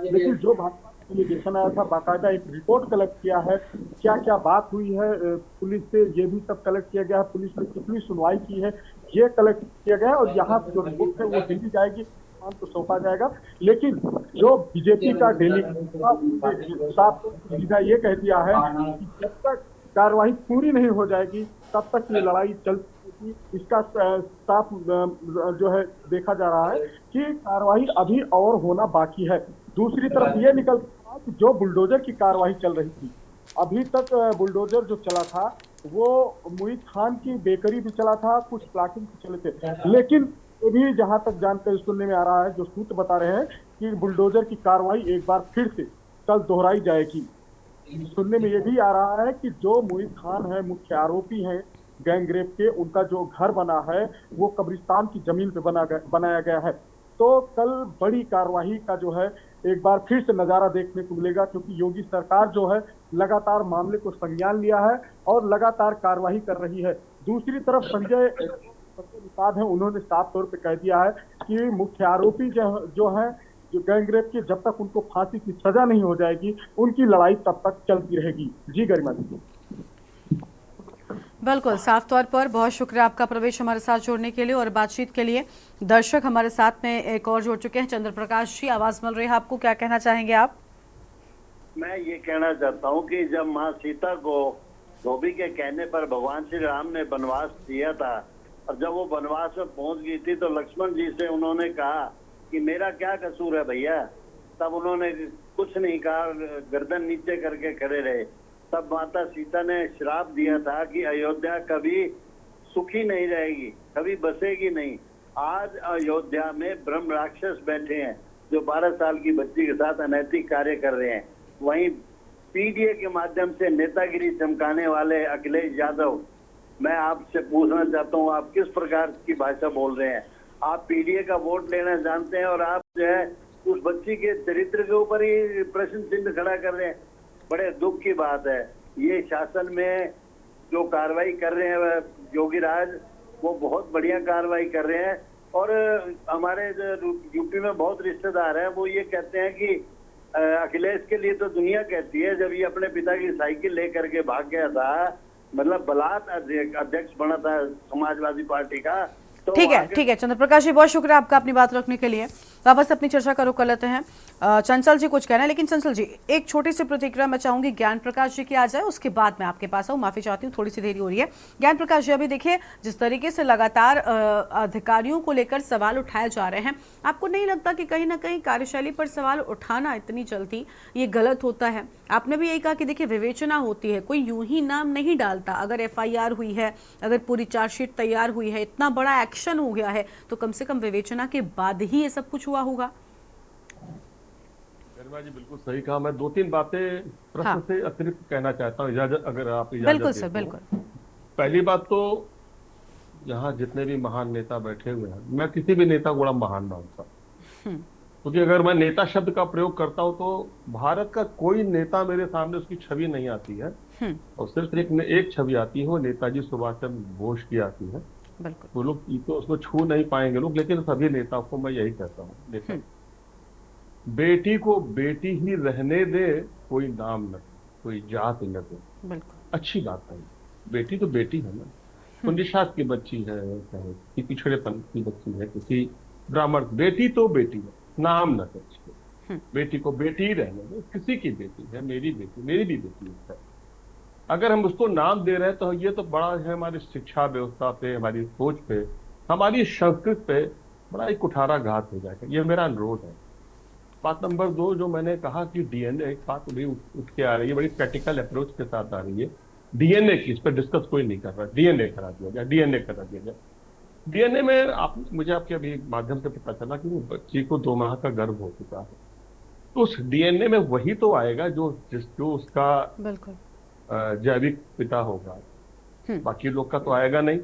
लेकिन जो भाजपा डेलीगेशन आया था, बाकायदा एक रिपोर्ट कलेक्ट किया है, क्या क्या बात हुई है पुलिस से, ये भी सब कलेक्ट किया गया है। पुलिस ने कितनी सुनवाई की है ये कलेक्ट किया गया है, और यहाँ जो रिपोर्ट है वो दिल्ली जाएगी तो सौंपा जाएगा। लेकिन जो बीजेपी का डेलीगेशन साफ सीधा ये कह दिया है कि जब तक कार्रवाई पूरी नहीं हो जाएगी तब तक ये लड़ाई चलती। इसका साफ जो है देखा जा रहा है कि कार्रवाई अभी और होना बाकी है। दूसरी तरफ ये निकल कि जो बुलडोजर की कार्रवाई चल रही थी, अभी तक बुलडोजर जो चला था वो मुईद खान की बेकरी भी चला था, कुछ प्लाटिंग भी चले थे। लेकिन ये भी जहां तक जानकारी सुनने में आ रहा है, जो सूत्र बता रहे हैं कि बुलडोजर की कार्रवाई एक बार फिर से कल दोहराई जाएगी। सुनने में ये भी आ रहा है कि जो मुईद खान है, मुख्य आरोपी हैं गैंगरेप के, उनका जो घर बना है वो कब्रिस्तान की जमीन पे बनाया गया है। तो कल बड़ी कार्रवाई का जो है एक बार फिर से नजारा देखने को मिलेगा, क्योंकि योगी सरकार जो है लगातार मामले को संज्ञान लिया है और लगातार कार्रवाई कर रही है। दूसरी तरफ संजय निषाद है, उन्होंने साफ तौर पे कह दिया है कि मुख्य आरोपी जो है जो गैंगरेप के, जब तक उनको फांसी की सजा नहीं हो जाएगी उनकी लड़ाई तब तक चलती रहेगी। जी गरिमा जी। बिल्कुल, साफ तौर पर बहुत शुक्रिया आपका प्रवेश हमारे साथ जोड़ने के लिए और बातचीत के लिए। दर्शक हमारे साथ में एक और जुड़ चुके हैं, चंद्र प्रकाश जी, आवाज मिल रही है आपको, क्या कहना चाहेंगे आप? मैं ये कहना चाहता हूँ कि जब माँ सीता को धोबी के कहने पर भगवान श्री राम ने वनवास दिया था, और जब वो वनवास में पहुंच गई थी तो लक्ष्मण जी से उन्होंने कहा कि मेरा क्या कसूर है भैया। तब उन्होंने कुछ नहीं कहा, गर्दन नीचे करके खड़े रहे। तब माता सीता ने श्राप दिया था कि अयोध्या कभी सुखी नहीं रहेगी, कभी बसेगी नहीं। आज अयोध्या में ब्रह्म राक्षस बैठे हैं जो 12 साल की बच्ची के साथ अनैतिक कार्य कर रहे हैं। वहीं पीडीए के माध्यम से नेतागिरी चमकाने वाले अखिलेश यादव, मैं आपसे पूछना चाहता हूँ, आप किस प्रकार की भाषा बोल रहे हैं? आप पीडीए का वोट लेना जानते हैं और आप जो है उस बच्ची के चरित्र के ऊपर ही प्रश्न चिन्ह खड़ा कर रहे हैं। बड़े दुख की बात है। ये शासन में जो कार्रवाई कर रहे हैं योगी राज, वो बहुत बढ़िया कार्रवाई कर रहे हैं। और हमारे यूपी में बहुत रिश्तेदार हैं, वो ये कहते हैं कि अखिलेश के लिए तो दुनिया कहती है, जब ये अपने पिता की साइकिल लेकर के भाग गया था, मतलब बलात् अध्यक्ष बना था समाजवादी पार्टी का। तो ठीक है चंद्र प्रकाश जी, बहुत शुक्रिया आपका अपनी बात रखने के लिए। वापस अपनी चर्चा का रुख कर लेते हैं। चंचल जी कुछ कहना है, लेकिन चंचल जी एक छोटी सी प्रतिक्रिया मैं चाहूंगी ज्ञान प्रकाश जी की आ जाए, उसके बाद मैं आपके पास आऊँ। माफी चाहती हूँ, थोड़ी सी देरी हो रही है। ज्ञान प्रकाश जी, अभी देखिए जिस तरीके से लगातार अधिकारियों को लेकर सवाल उठाए जा रहे हैं, आपको नहीं लगता कि कहीं ना कहीं कार्यशैली पर सवाल उठाना इतनी जल्दी ये गलत होता है? आपने भी यही कहा कि देखिए विवेचना होती है, कोई यूं ही नाम नहीं डालता। अगर FIR हुई है, अगर पूरी चार्जशीट तैयार हुई है, इतना बड़ा एक्शन हो गया है, तो कम से कम विवेचना के बाद ही ये सब कुछ हुआ होगा। गरिमा जी बिल्कुल सही कहा। मैं 2-3 बातें प्रश्न हाँ। से अतिरिक्त कहना चाहता हूँ, इजाजत अगर आप इजाजत बिल्कुल दें सर, तो। बिल्कुल। पहली बात तो यहाँ जितने भी महान नेता बैठे हुए हैं, मैं किसी भी नेता को बड़ा महान मानता हूँ, क्योंकि अगर मैं नेता शब्द का प्रयोग करता हूं तो भारत का कोई नेता मेरे सामने उसकी छवि नहीं आती है, और सिर्फ एक छवि आती है, वो नेताजी सुभाष चंद्र बोस की आती है। वो लोग तो उसको छू नहीं पाएंगे लोग, लेकिन सभी नेताओं को मैं यही कहता हूँ, नेता बेटी को बेटी ही रहने दे, कोई नाम न, कोई जात न दे। अच्छी बात है, बेटी तो बेटी है ना, तो निषाद की बच्ची है, चाहे किसी पिछड़ेपन की बच्ची है, किसी ब्राह्मण, बेटी तो बेटी है, नाम न कर। बेटी को बेटी ही रहने दो, किसी की बेटी है, मेरी बेटी, मेरी भी बेटी है। अगर हम उसको नाम दे रहे हैं तो ये तो बड़ा है हमारी शिक्षा व्यवस्था पे, हमारी सोच पे, हमारी संस्कृति पे बड़ा एक कुठाराघात हो जाएगा। ये मेरा अनुरोध है। बात नंबर 2, जो मैंने कहा कि डीएनए, एक बात भी उठ के आ रही है, बड़ी प्रैक्टिकल अप्रोच के साथ आ रही है। डीएनए की इस पर डिस्कस कोई नहीं कर रहा, डीएनए करा दिया जाए, डीएनए करा दिया जाए। डीएनए में मुझे आपके अभी माध्यम से पता चला कि वो बच्ची को 2 माह का गर्भ हो चुका है, तो उस डीएनए में वही तो आएगा जो उसका जैविक पिता होगा, बाकी लोग का तो आएगा नहीं।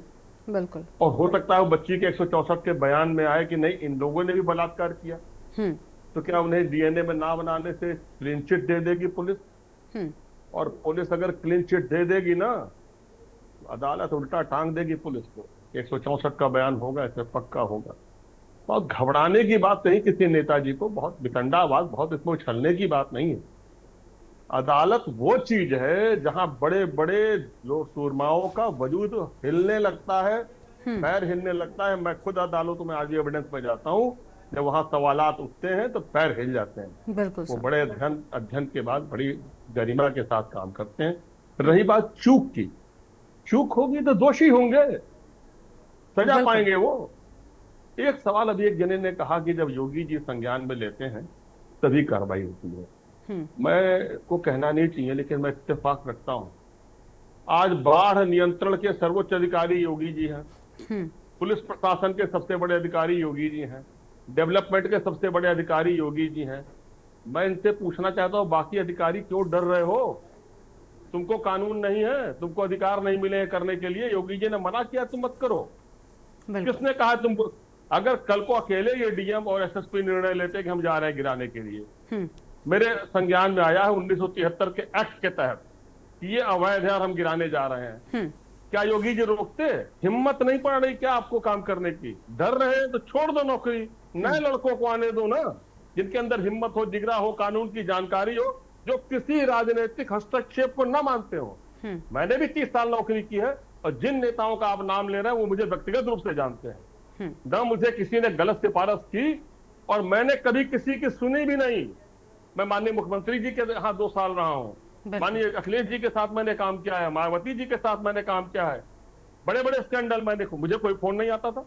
बिल्कुल। और हो सकता है वो बच्ची के 164 के बयान में आए कि नहीं, इन लोगों ने भी बलात्कार किया, तो क्या उन्हें डीएनए में ना बनाने से क्लीन चिट दे देगी पुलिस? और पुलिस अगर क्लीन चिट दे देगी ना, अदालत उल्टा टांग देगी पुलिस को। 164 का बयान होगा, इसमें पक्का होगा। बहुत घबराने की बात नहीं किसी नेताजी को, बहुत वितंडावाद, बहुत इसमें उछलने की बात नहीं है। अदालत वो चीज है जहां बड़े बड़े लोग सूरमाओं का वजूद हिलने लगता है, पैर हिलने लगता है। मैं खुद अदालतों में आज एविडेंस में जाता हूं, जब वहां सवालात उठते हैं तो पैर हिल जाते हैं। बिल्कुल। वो बड़े अध्ययन के बाद बड़ी गरिमा के साथ काम करते हैं। रही बात चूक की, चूक होगी तो दोषी होंगे, सजा पाएंगे वो। एक सवाल अभी एक जने ने कहा कि जब योगी जी संज्ञान में लेते हैं तभी कार्रवाई होती है। मैं को कहना नहीं चाहिए, लेकिन मैं इत्तेफाक रखता हूं, आज बाढ़ नियंत्रण के सर्वोच्च अधिकारी योगी जी हैं, पुलिस प्रशासन के सबसे बड़े अधिकारी योगी जी हैं, डेवलपमेंट के सबसे बड़े अधिकारी योगी जी हैं। मैं इनसे पूछना चाहता हूं, बाकी अधिकारी क्यों डर रहे हो? तुमको कानून नहीं है, तुमको अधिकार नहीं मिले करने के लिए? योगी जी ने मना किया तुम मत करो, किसने कहा तुमको? अगर कल को अकेले ये डीएम और एसएसपी निर्णय लेते कि हम जा रहे हैं गिराने के लिए, मेरे संज्ञान में आया है 1973 के एक्ट के तहत ये अवैध है और हम गिराने जा रहे हैं, क्या योगी जी रोकते? हिम्मत नहीं पड़ रही क्या आपको काम करने की? डर रहे हैं तो छोड़ दो नौकरी, नए लड़कों को आने दो ना, जिनके अंदर हिम्मत हो, जिगरा हो, कानून की जानकारी हो, जो किसी राजनीतिक हस्तक्षेप को न मानते हो। मैंने भी 30 साल नौकरी की है, और जिन नेताओं का आप नाम ले रहे हैं वो मुझे व्यक्तिगत रूप से जानते हैं। न मुझे किसी ने गलत सिफारिश की, और मैंने कभी किसी की सुनी भी नहीं। मैं माननीय मुख्यमंत्री जी के यहाँ 2 साल रहा हूँ, माननीय अखिलेश जी के साथ मैंने काम किया है, मायावती जी के साथ मैंने काम किया है, बड़े बड़े स्कैंडल मैंने, मुझे कोई फोन नहीं आता था,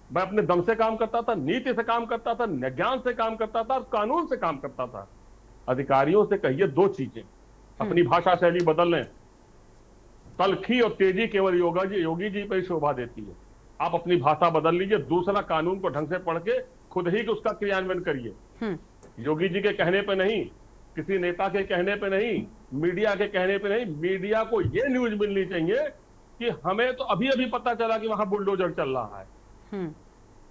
मैं अपने दम से काम करता था, नीति से काम करता था, ज्ञान से काम करता था, कानून से काम करता था। अधिकारियों से कहिए 2 चीजें, अपनी भाषा शैली बदल लें। तलखी और तेजी केवल योगी जी पर ही शोभा देती है। आप अपनी भाषा बदल लीजिए। दूसरा, कानून को ढंग से पढ़ के खुद ही उसका क्रियान्वयन करिए। योगी जी के कहने पे नहीं, किसी नेता के कहने पे नहीं, मीडिया के कहने पे नहीं। मीडिया को ये न्यूज मिलनी चाहिए कि हमें तो अभी अभी पता चला कि वहां बुलडोजर चल रहा है।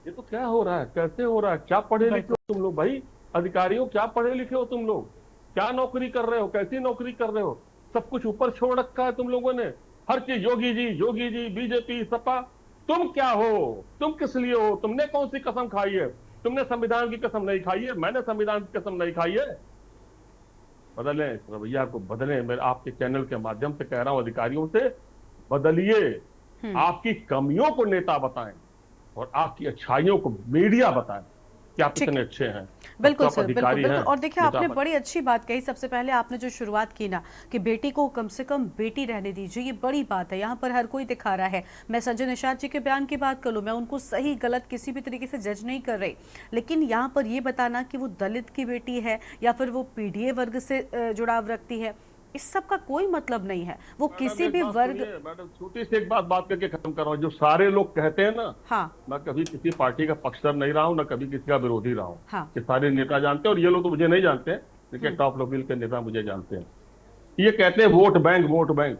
ये तो क्या हो रहा है, कैसे हो रहा है? क्या पढ़े लिखे हो तुम लोग भाई? अधिकारियों क्या पढ़े लिखे हो तुम लोग? क्या नौकरी कर रहे हो? कैसी नौकरी कर रहे हो? सब कुछ ऊपर छोड़ रखा है तुम लोगों ने, हर चीज योगी जी, बीजेपी, सपा। तुम क्या हो? तुम किस लिए हो? तुमने कौन सी कसम खाई है? तुमने संविधान की कसम नहीं खाई है, मैंने संविधान की कसम नहीं खाई है। बदलें रवैया को, बदलें। मैं आपके चैनल के माध्यम से कह रहा हूं, अधिकारियों से बदलिए। आपकी कमियों को नेता बताएं और आपकी अच्छाइयों को मीडिया बताएं। कि आप इतने अच्छे हैं। बिल्कुल आप सर, बिल्कुल अधिकारी बिल्कुल। हैं, और देखिए आपने नेता बड़ी अच्छी बात कही। सबसे पहले आपने जो शुरुआत की ना कि बेटी को कम से कम बेटी रहने दीजिए, ये बड़ी बात है। यहाँ पर हर कोई दिखा रहा है। मैं संजय निषाद जी के बयान की बात कर लूँ, मैं उनको सही गलत किसी भी तरीके से जज नहीं कर रही, लेकिन यहाँ पर ये बताना कि वो दलित की बेटी है या फिर वो पीडीए वर्ग से जुड़ाव रखती है, इस सब का कोई मतलब नहीं है। वो किसी भी वर्ग। मैडम छोटी सी एक बात करके खत्म कर रहा हूँ। जो सारे लोग कहते हैं ना, हाँ, मैं कभी किसी पार्टी का पक्षधर नहीं रहा हूँ, ना कभी किसी का विरोधी रहा हूँ। हाँ, ये सारे नेता जानते हैं, और ये लोग तो मुझे नहीं जानते हैं, लेकिन टॉप लेवल के नेता मुझे जानते हैं। ये कहते हैं वोट बैंक, वोट बैंक।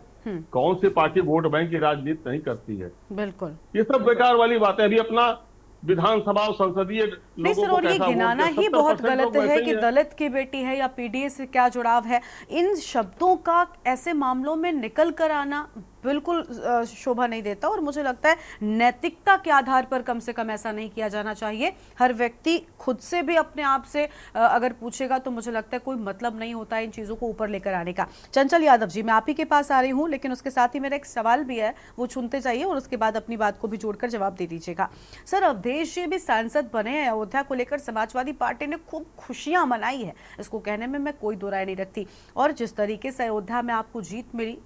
कौन सी पार्टी वोट बैंक की राजनीति नहीं करती है? बिल्कुल। ये सब बेकार वाली बातें। अभी अपना विधानसभा और संसदीय नहीं सर, और ये गिनाना ही बहुत गलत है कि दलित की बेटी है या पीडीए से क्या जुड़ाव है। इन शब्दों का ऐसे मामलों में निकल कर आना बिल्कुल शोभा नहीं देता, और मुझे लगता है नैतिकता के आधार पर कम से कम ऐसा नहीं किया जाना चाहिए। हर व्यक्ति खुद से भी अपने आप से अगर पूछेगा तो मुझे लगता है कोई मतलब नहीं होता है इन चीज़ों को ऊपर लेकर आने का। चंचल यादव जी, मैं आप ही के पास आ रही हूँ, लेकिन उसके साथ ही मेरा एक सवाल भी है, वो सुनते जाइए और उसके बाद अपनी बात को भी जोड़कर जवाब दे दीजिएगा। सर, अवधेश जी भी सांसद बने हैं। अयोध्या को लेकर समाजवादी पार्टी ने खूब खुशियां मनाई है, इसको कहने में मैं कोई दो राय नहीं रखती। और जिस तरीके से अयोध्या में आपको जीत मिली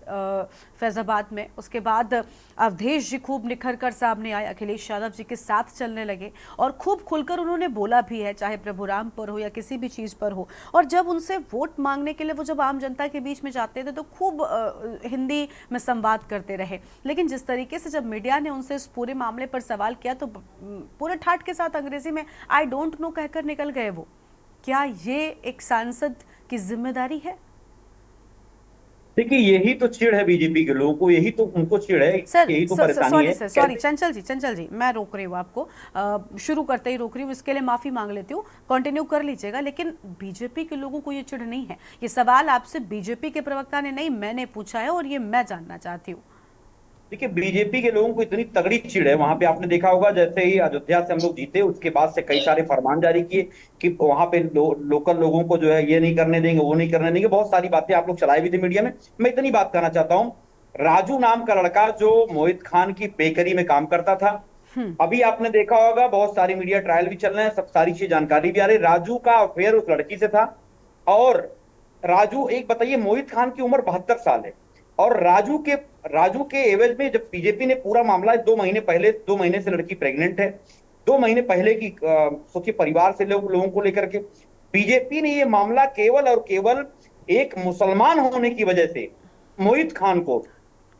फैजाबाद में, उसके बाद अवधेश जी खूब निखर कर सामने आए, अखिलेश यादव जी के साथ चलने लगे और खूब खुलकर उन्होंने बोला भी है, चाहे प्रभुराम पर हो या किसी भी चीज पर हो। और जब उनसे वोट मांगने के लिए वो जब आम जनता के बीच में जाते थे तो खूब हिंदी में संवाद करते रहे, लेकिन जिस तरीके से जब मीडिया ने उनसे इस पूरे मामले पर सवाल किया तो पूरे ठाठ के साथ अंग्रेजी में आई डोंट नो कहकर निकल गए वो। क्या ये एक सांसद की जिम्मेदारी है? देखिए, यही तो चिढ़ है बीजेपी के लोगों को, यही तो उनको चिढ़ है, सर, यही तो परेशानी है। सॉरी चंचल जी, मैं रोक रही हूँ आपको, शुरू करते ही रोक रही हूँ, इसके लिए माफी मांग लेती हूँ, कंटिन्यू कर लीजिएगा। लेकिन बीजेपी के लोगों को ये चिढ़ नहीं है। ये सवाल आपसे बीजेपी के प्रवक्ता ने नहीं, मैंने पूछा है और ये मैं जानना चाहती हूँ। देखिए, बीजेपी के लोगों को इतनी तगड़ी चिढ़ है, वहां पे आपने देखा होगा जैसे ही अयोध्या से हम लोग जीते उसके बाद से कई सारे फरमान जारी किए कि वहां पे लोकल लोगों को जो है ये नहीं करने देंगे, वो नहीं करने देंगे, बहुत सारी बातें आप लोग चलाई भी थी मीडिया में। मैं इतनी बात कहना चाहता हूँ, राजू नाम का लड़का जो मोहित खान की बेकरी में काम करता था, अभी आपने देखा होगा बहुत सारी मीडिया ट्रायल भी चल रहे हैं, सब सारी चीज जानकारी भी आ रही। राजू का अफेयर उस लड़की से था, और राजू, एक बताइए, मोहित खान की उम्र 72 साल है, और राजू के एवज में जब बीजेपी ने पूरा मामला 2 महीने से लड़की प्रेग्नेंट है, 2 महीने पहले की सोचिए परिवार से लोगों को लेकर के बीजेपी ने ये मामला केवल और केवल एक मुसलमान होने की वजह से मोहित खान को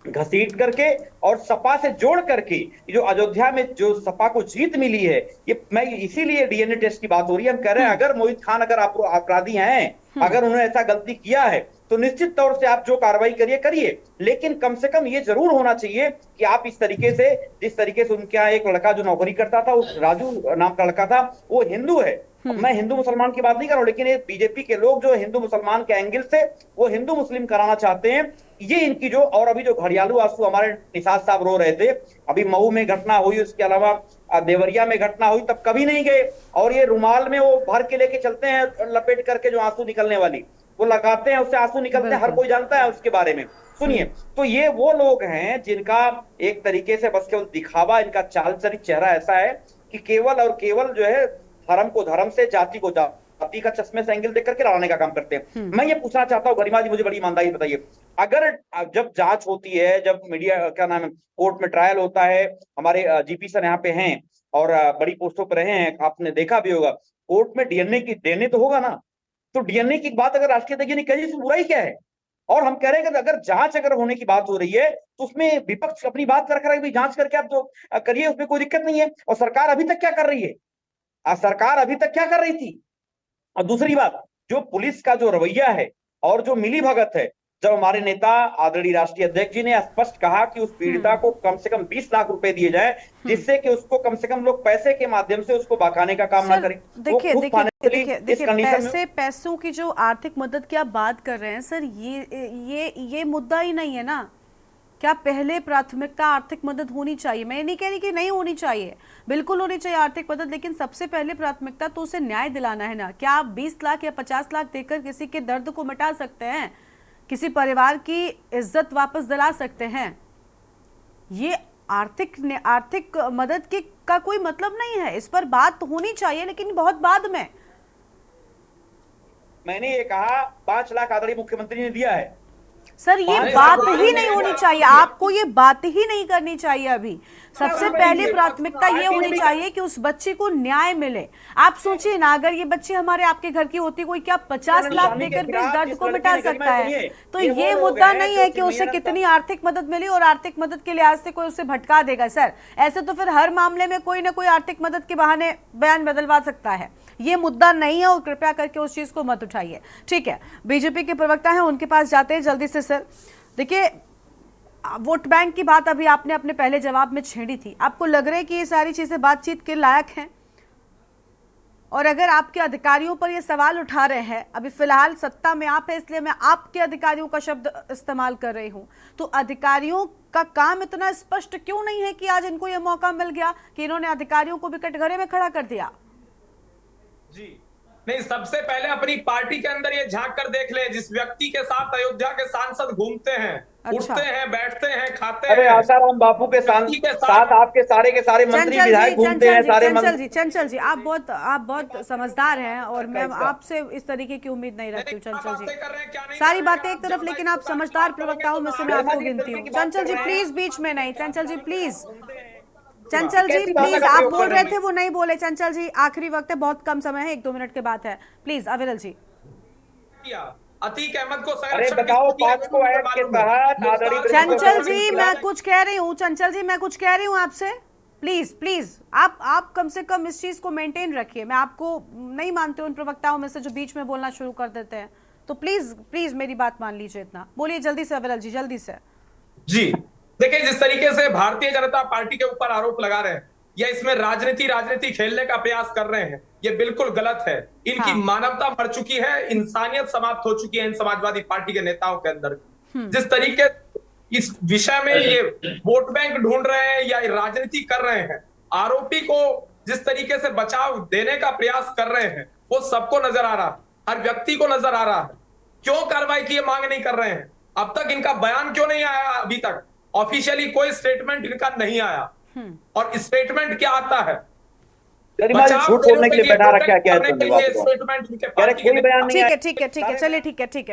घसीट करके और सपा से जोड़ करके जो अयोध्या में जो सपा को जीत मिली है, ये मैं इसीलिए डीएनए टेस्ट की बात हो रही है। हम कह रहे हैं अगर मोहित खान अगर अपराधी हैं, अगर उन्होंने ऐसा गलती किया है तो निश्चित तौर से आप जो कार्रवाई करिए, लेकिन कम से कम ये जरूर होना चाहिए कि आप इस तरीके से, जिस तरीके से उनके यहाँ एक लड़का जो नौकरी करता था, उस राजू नाम का लड़का था, वो हिंदू है। मैं हिंदू मुसलमान की बात नहीं कर रहा हूं, लेकिन ये बीजेपी के लोग जो हिंदू मुसलमान के एंगल से वो हिंदू मुस्लिम कराना चाहते हैं, ये इनकी जो, और अभी जो घड़ियालू आंसू हमारे निषाद साहब रो रहे थे, अभी मऊ में घटना हुई, उसके अलावा देवरिया में घटना हुई, तब कभी नहीं गए, और ये रुमाल में वो भर के लेके चलते हैं, लपेट करके जो आंसू निकलने वाली वो लगाते हैं, उससे आंसू निकलते हैं, हर कोई जानता है उसके बारे में। सुनिए, तो ये वो लोग हैं जिनका एक तरीके से बस केवल दिखावा, इनका चाल चरित चेहरा ऐसा है कि केवल और केवल जो है धर्म को धर्म से, जाति को जाति का चश्मे से एंगल देख करके लड़ाने का काम करते हैं। मैं ये पूछना चाहता हूँ गरिमा जी, मुझे बड़ी ईमानदारी बताइए, अगर जब जांच होती है, जब मीडिया क्या नाम है, कोर्ट में ट्रायल होता है, हमारे जीपी सर यहाँ पे हैं और बड़ी पोस्टों पर रहे हैं, आपने देखा भी होगा, कोर्ट में डीएनए तो होगा ना, तो डीएनए की बात अगर राष्ट्रीय अध्यक्ष ने कही, इसमें बुराई क्या है? और हम कह रहे हैं कि अगर जांच अगर होने की बात हो रही है तो उसमें विपक्ष अपनी बात कर रहा है, जांच करके आप तो करिए, उसमें कोई दिक्कत नहीं है। और सरकार अभी तक क्या कर रही है? सरकार अभी तक क्या कर रही थी? और दूसरी बात, जो पुलिस का जो रवैया है और जो मिलीभगत है, जब हमारे नेता आदरणीय राष्ट्रीय अध्यक्ष जी ने स्पष्ट कहा कि उस पीड़िता को कम से कम 20 लाख रुपए दिए जाए, जिससे कि उसको कम से कम लोग पैसे के माध्यम से उसको बकाने का काम ना करें। देखिए, पैसों की जो आर्थिक मदद की आप बात कर रहे हैं सर, ये मुद्दा ही नहीं है ना। क्या पहले प्राथमिकता आर्थिक मदद होनी चाहिए? मैं नहीं कह रही कि नहीं होनी चाहिए, बिल्कुल होनी चाहिए आर्थिक मदद, लेकिन सबसे पहले प्राथमिकता तो उसे न्याय दिलाना है ना। क्या आप 20 लाख या 50 लाख देकर किसी के दर्द को मिटा सकते हैं? किसी परिवार की इज्जत वापस दिला सकते हैं? ये आर्थिक मदद की का कोई मतलब नहीं है। इस पर बात होनी चाहिए, लेकिन बहुत बाद में। मैंने ये कहा 5 लाख आदरणीय मुख्यमंत्री ने दिया है सर, ये बात ही नहीं होनी चाहिए, आपको ये बात ही नहीं करनी चाहिए। अभी सबसे पहली प्राथमिकता ये होनी चाहिए कि उस बच्ची को न्याय मिले। आप सोचिए ना, अगर ये बच्ची हमारे आपके घर की होती, कोई क्या 50 लाख देकर भी इस दर्द को मिटा सकता है? तो ये मुद्दा नहीं है कि उसे कितनी आर्थिक मदद मिली और आर्थिक मदद के लिहाज से कोई उसे भटका देगा। सर, ऐसे तो फिर हर मामले में कोई ना कोई आर्थिक मदद के बहाने बयान बदलवा सकता है। ये मुद्दा नहीं है और कृपया करके उस चीज को मत उठाइए। ठीक है, बीजेपी के प्रवक्ता हैं, उनके पास जाते हैं जल्दी से। सर देखिए, वोट बैंक की बात अभी आपने अपने पहले जवाब में छेड़ी थी। आपको लग रहा है कि ये सारी चीजें बातचीत के लायक हैं? और अगर आपके अधिकारियों पर ये सवाल उठा रहे हैं, अभी फिलहाल सत्ता में आप है इसलिए मैं आपके अधिकारियों का शब्द इस्तेमाल कर रही हूं, तो अधिकारियों का काम इतना स्पष्ट क्यों नहीं है कि आज इनको ये मौका मिल गया कि इन्होंने अधिकारियों को भी कटघरे में खड़ा कर दिया? जी नहीं, सबसे पहले अपनी पार्टी के अंदर ये झांक कर देख ले, जिस व्यक्ति के साथ अयोध्या के सांसद घूमते हैं, उठते हैं, बैठते हैं, खाते हैं। अरे आसाराम बापू के साथ आपके सारे के सारे मंत्री विधायक घूमते हैं, सारे चंचल जी, आप बहुत समझदार हैं और मैं आपसे इस तरीके की उम्मीद नहीं रखती हूँ। चंचल जी, सारी बातें एक तरफ, लेकिन आप समझदार प्रवक्ताओं में से मैं आपको गिनती हूँ। चंचल जी प्लीज, बीच में नहीं। चंचल जी प्लीज, चंचल जी प्लीज, आप बोल रहे थे वो नहीं बोले। चंचल जी, आखिरी वक्त है, बहुत कम समय है, 1-2 मिनट के बाद है, प्लीज। अविरल जी, अतीक अहमद को बताओ, 5 को ऐड के तहत। चंचल जी मैं कुछ कह रही हूँ, चंचल जी मैं कुछ कह रही हूँ आपसे, प्लीज प्लीज आप कम से कम इस चीज को मेंटेन रखिए। मैं आपको नहीं मानती उन प्रवक्ताओं में से जो बीच में बोलना शुरू कर देते हैं, तो प्लीज प्लीज मेरी बात मान लीजिए। इतना बोलिए जल्दी से अविरल जी, जल्दी से। जी देखिए, जिस तरीके से भारतीय जनता पार्टी के ऊपर आरोप लगा रहे हैं या इसमें राजनीति खेलने का प्रयास कर रहे हैं, ये बिल्कुल गलत है। इनकी मानवता मर चुकी है, इंसानियत समाप्त हो चुकी है इन समाजवादी पार्टी के नेताओं के अंदर। जिस तरीके इस विषय में ये वोट बैंक ढूंढ रहे हैं या राजनीति कर रहे हैं, आरोपी को जिस तरीके से बचाव देने का प्रयास कर रहे हैं, वो सबको नजर आ रहा है, हर व्यक्ति को नजर आ रहा है। क्यों कार्रवाई की मांग नहीं कर रहे हैं? अब तक इनका बयान क्यों नहीं आया? अभी तक ऑफिशियली कोई स्टेटमेंट इनका नहीं आया। और स्टेटमेंट क्या आता है? झूठ बोलने के लिए बैठा रखा है क्या?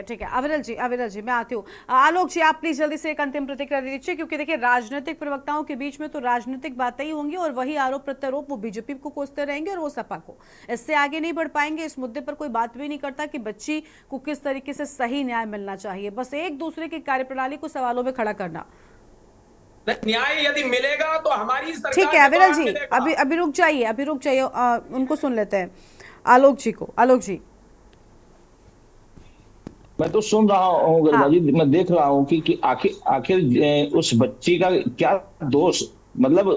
ठीक है अविरल जी मैं आती हूँ। आलोक जी, आप प्लीज जल्दी से एक अंतिम प्रतिक्रिया दीजिए, क्योंकि देखिए राजनीतिक प्रवक्ताओं के बीच में तो राजनीतिक बातें ही होंगी और वही आरोप प्रत्यारोप वो बीजेपी को कोसते रहेंगे और वो सपा को। इससे आगे नहीं बढ़ पाएंगे। इस मुद्दे पर कोई बात भी नहीं करता कि बच्ची को किस तरीके से सही न्याय मिलना चाहिए, बस एक दूसरे की कार्यप्रणाली को सवालों में खड़ा करना। न्याय यदि मिलेगा तो हमारी सरकार। ठीक है अविरल जी, अभी रुक जाइए, उनको सुन लेते हैं, आलोक जी को। आलोक जी, मैं तो सुन रहा हूँ गरिमा जी, मैं देख रहा हूँ कि आखिर उस बच्ची का क्या दोष? मतलब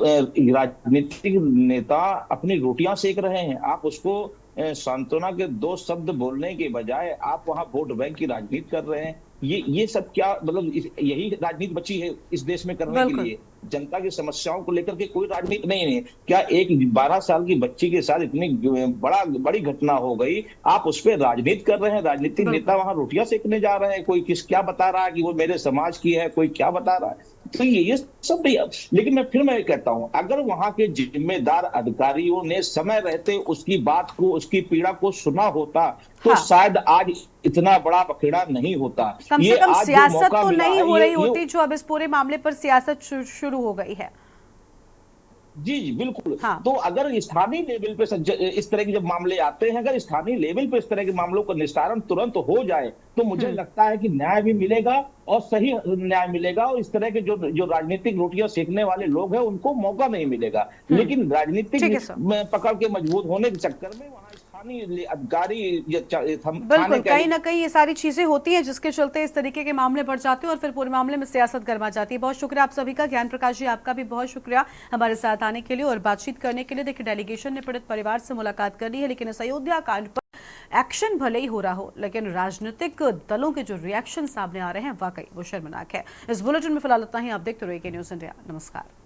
राजनीतिक नेता अपनी रोटियां सेक रहे हैं, आप उसको सांत्वना के 2 शब्द बोलने के बजाय आप वहां वोट बैंक की राजनीति कर रहे हैं। ये सब क्या मतलब? यही राजनीति बची है इस देश में करने के लिए? जनता की समस्याओं को लेकर के कोई राजनीति नहीं है क्या? एक 12 साल की बच्ची के साथ इतनी बड़ी घटना हो गई, आप उस पर राजनीति कर रहे हैं। राजनीतिक नेता वहां रोटियां सेकने जा रहे हैं। कोई क्या बता रहा है कि वो मेरे समाज की है, कोई क्या बता रहा है, तो ये सब नहीं। लेकिन मैं कहता हूं, अगर वहां के जिम्मेदार अधिकारियों ने समय रहते उसकी बात को, उसकी पीड़ा को सुना होता तो शायद आज इतना बड़ा बखेड़ा नहीं होता। कम से कम सियासत तो नहीं हो रही होती जो अब इस पूरे मामले पर सियासत शुरू हो गई है। जी बिल्कुल। तो अगर स्थानीय लेवल पे इस तरह के जब मामले आते हैं, अगर स्थानीय लेवल पे इस तरह के मामलों का निस्तारण तुरंत हो जाए तो मुझे लगता है कि न्याय भी मिलेगा और सही न्याय मिलेगा, और इस तरह के जो राजनीतिक रोटियां सेकने वाले लोग हैं उनको मौका नहीं मिलेगा। लेकिन राजनीतिक पकड़ के मजबूत होने के चक्कर में वहां स्थानीय अधिकारी बिल्कुल कहीं ना कहीं ये सारी चीजें होती हैं जिसके चलते इस तरीके के मामले बढ़ जाते हैं और फिर पूरे मामले में सियासत गरमा जाती है। बहुत शुक्रिया आप सभी का। ज्ञान प्रकाश जी, आपका भी बहुत शुक्रिया हमारे साथ आने के लिए और बातचीत करने के लिए। देखिए डेलीगेशन ने पीड़ित परिवार से मुलाकात कर ली है, लेकिन इस अयोध्या कांड पर एक्शन भले ही हो रहा हो, लेकिन राजनीतिक दलों के जो रिएक्शन सामने आ रहे हैं वाकई वो शर्मनाक है। इस बुलेटिन में फिलहाल इतना ही। आप देखते रहिए के न्यूज़ इंडिया। नमस्कार।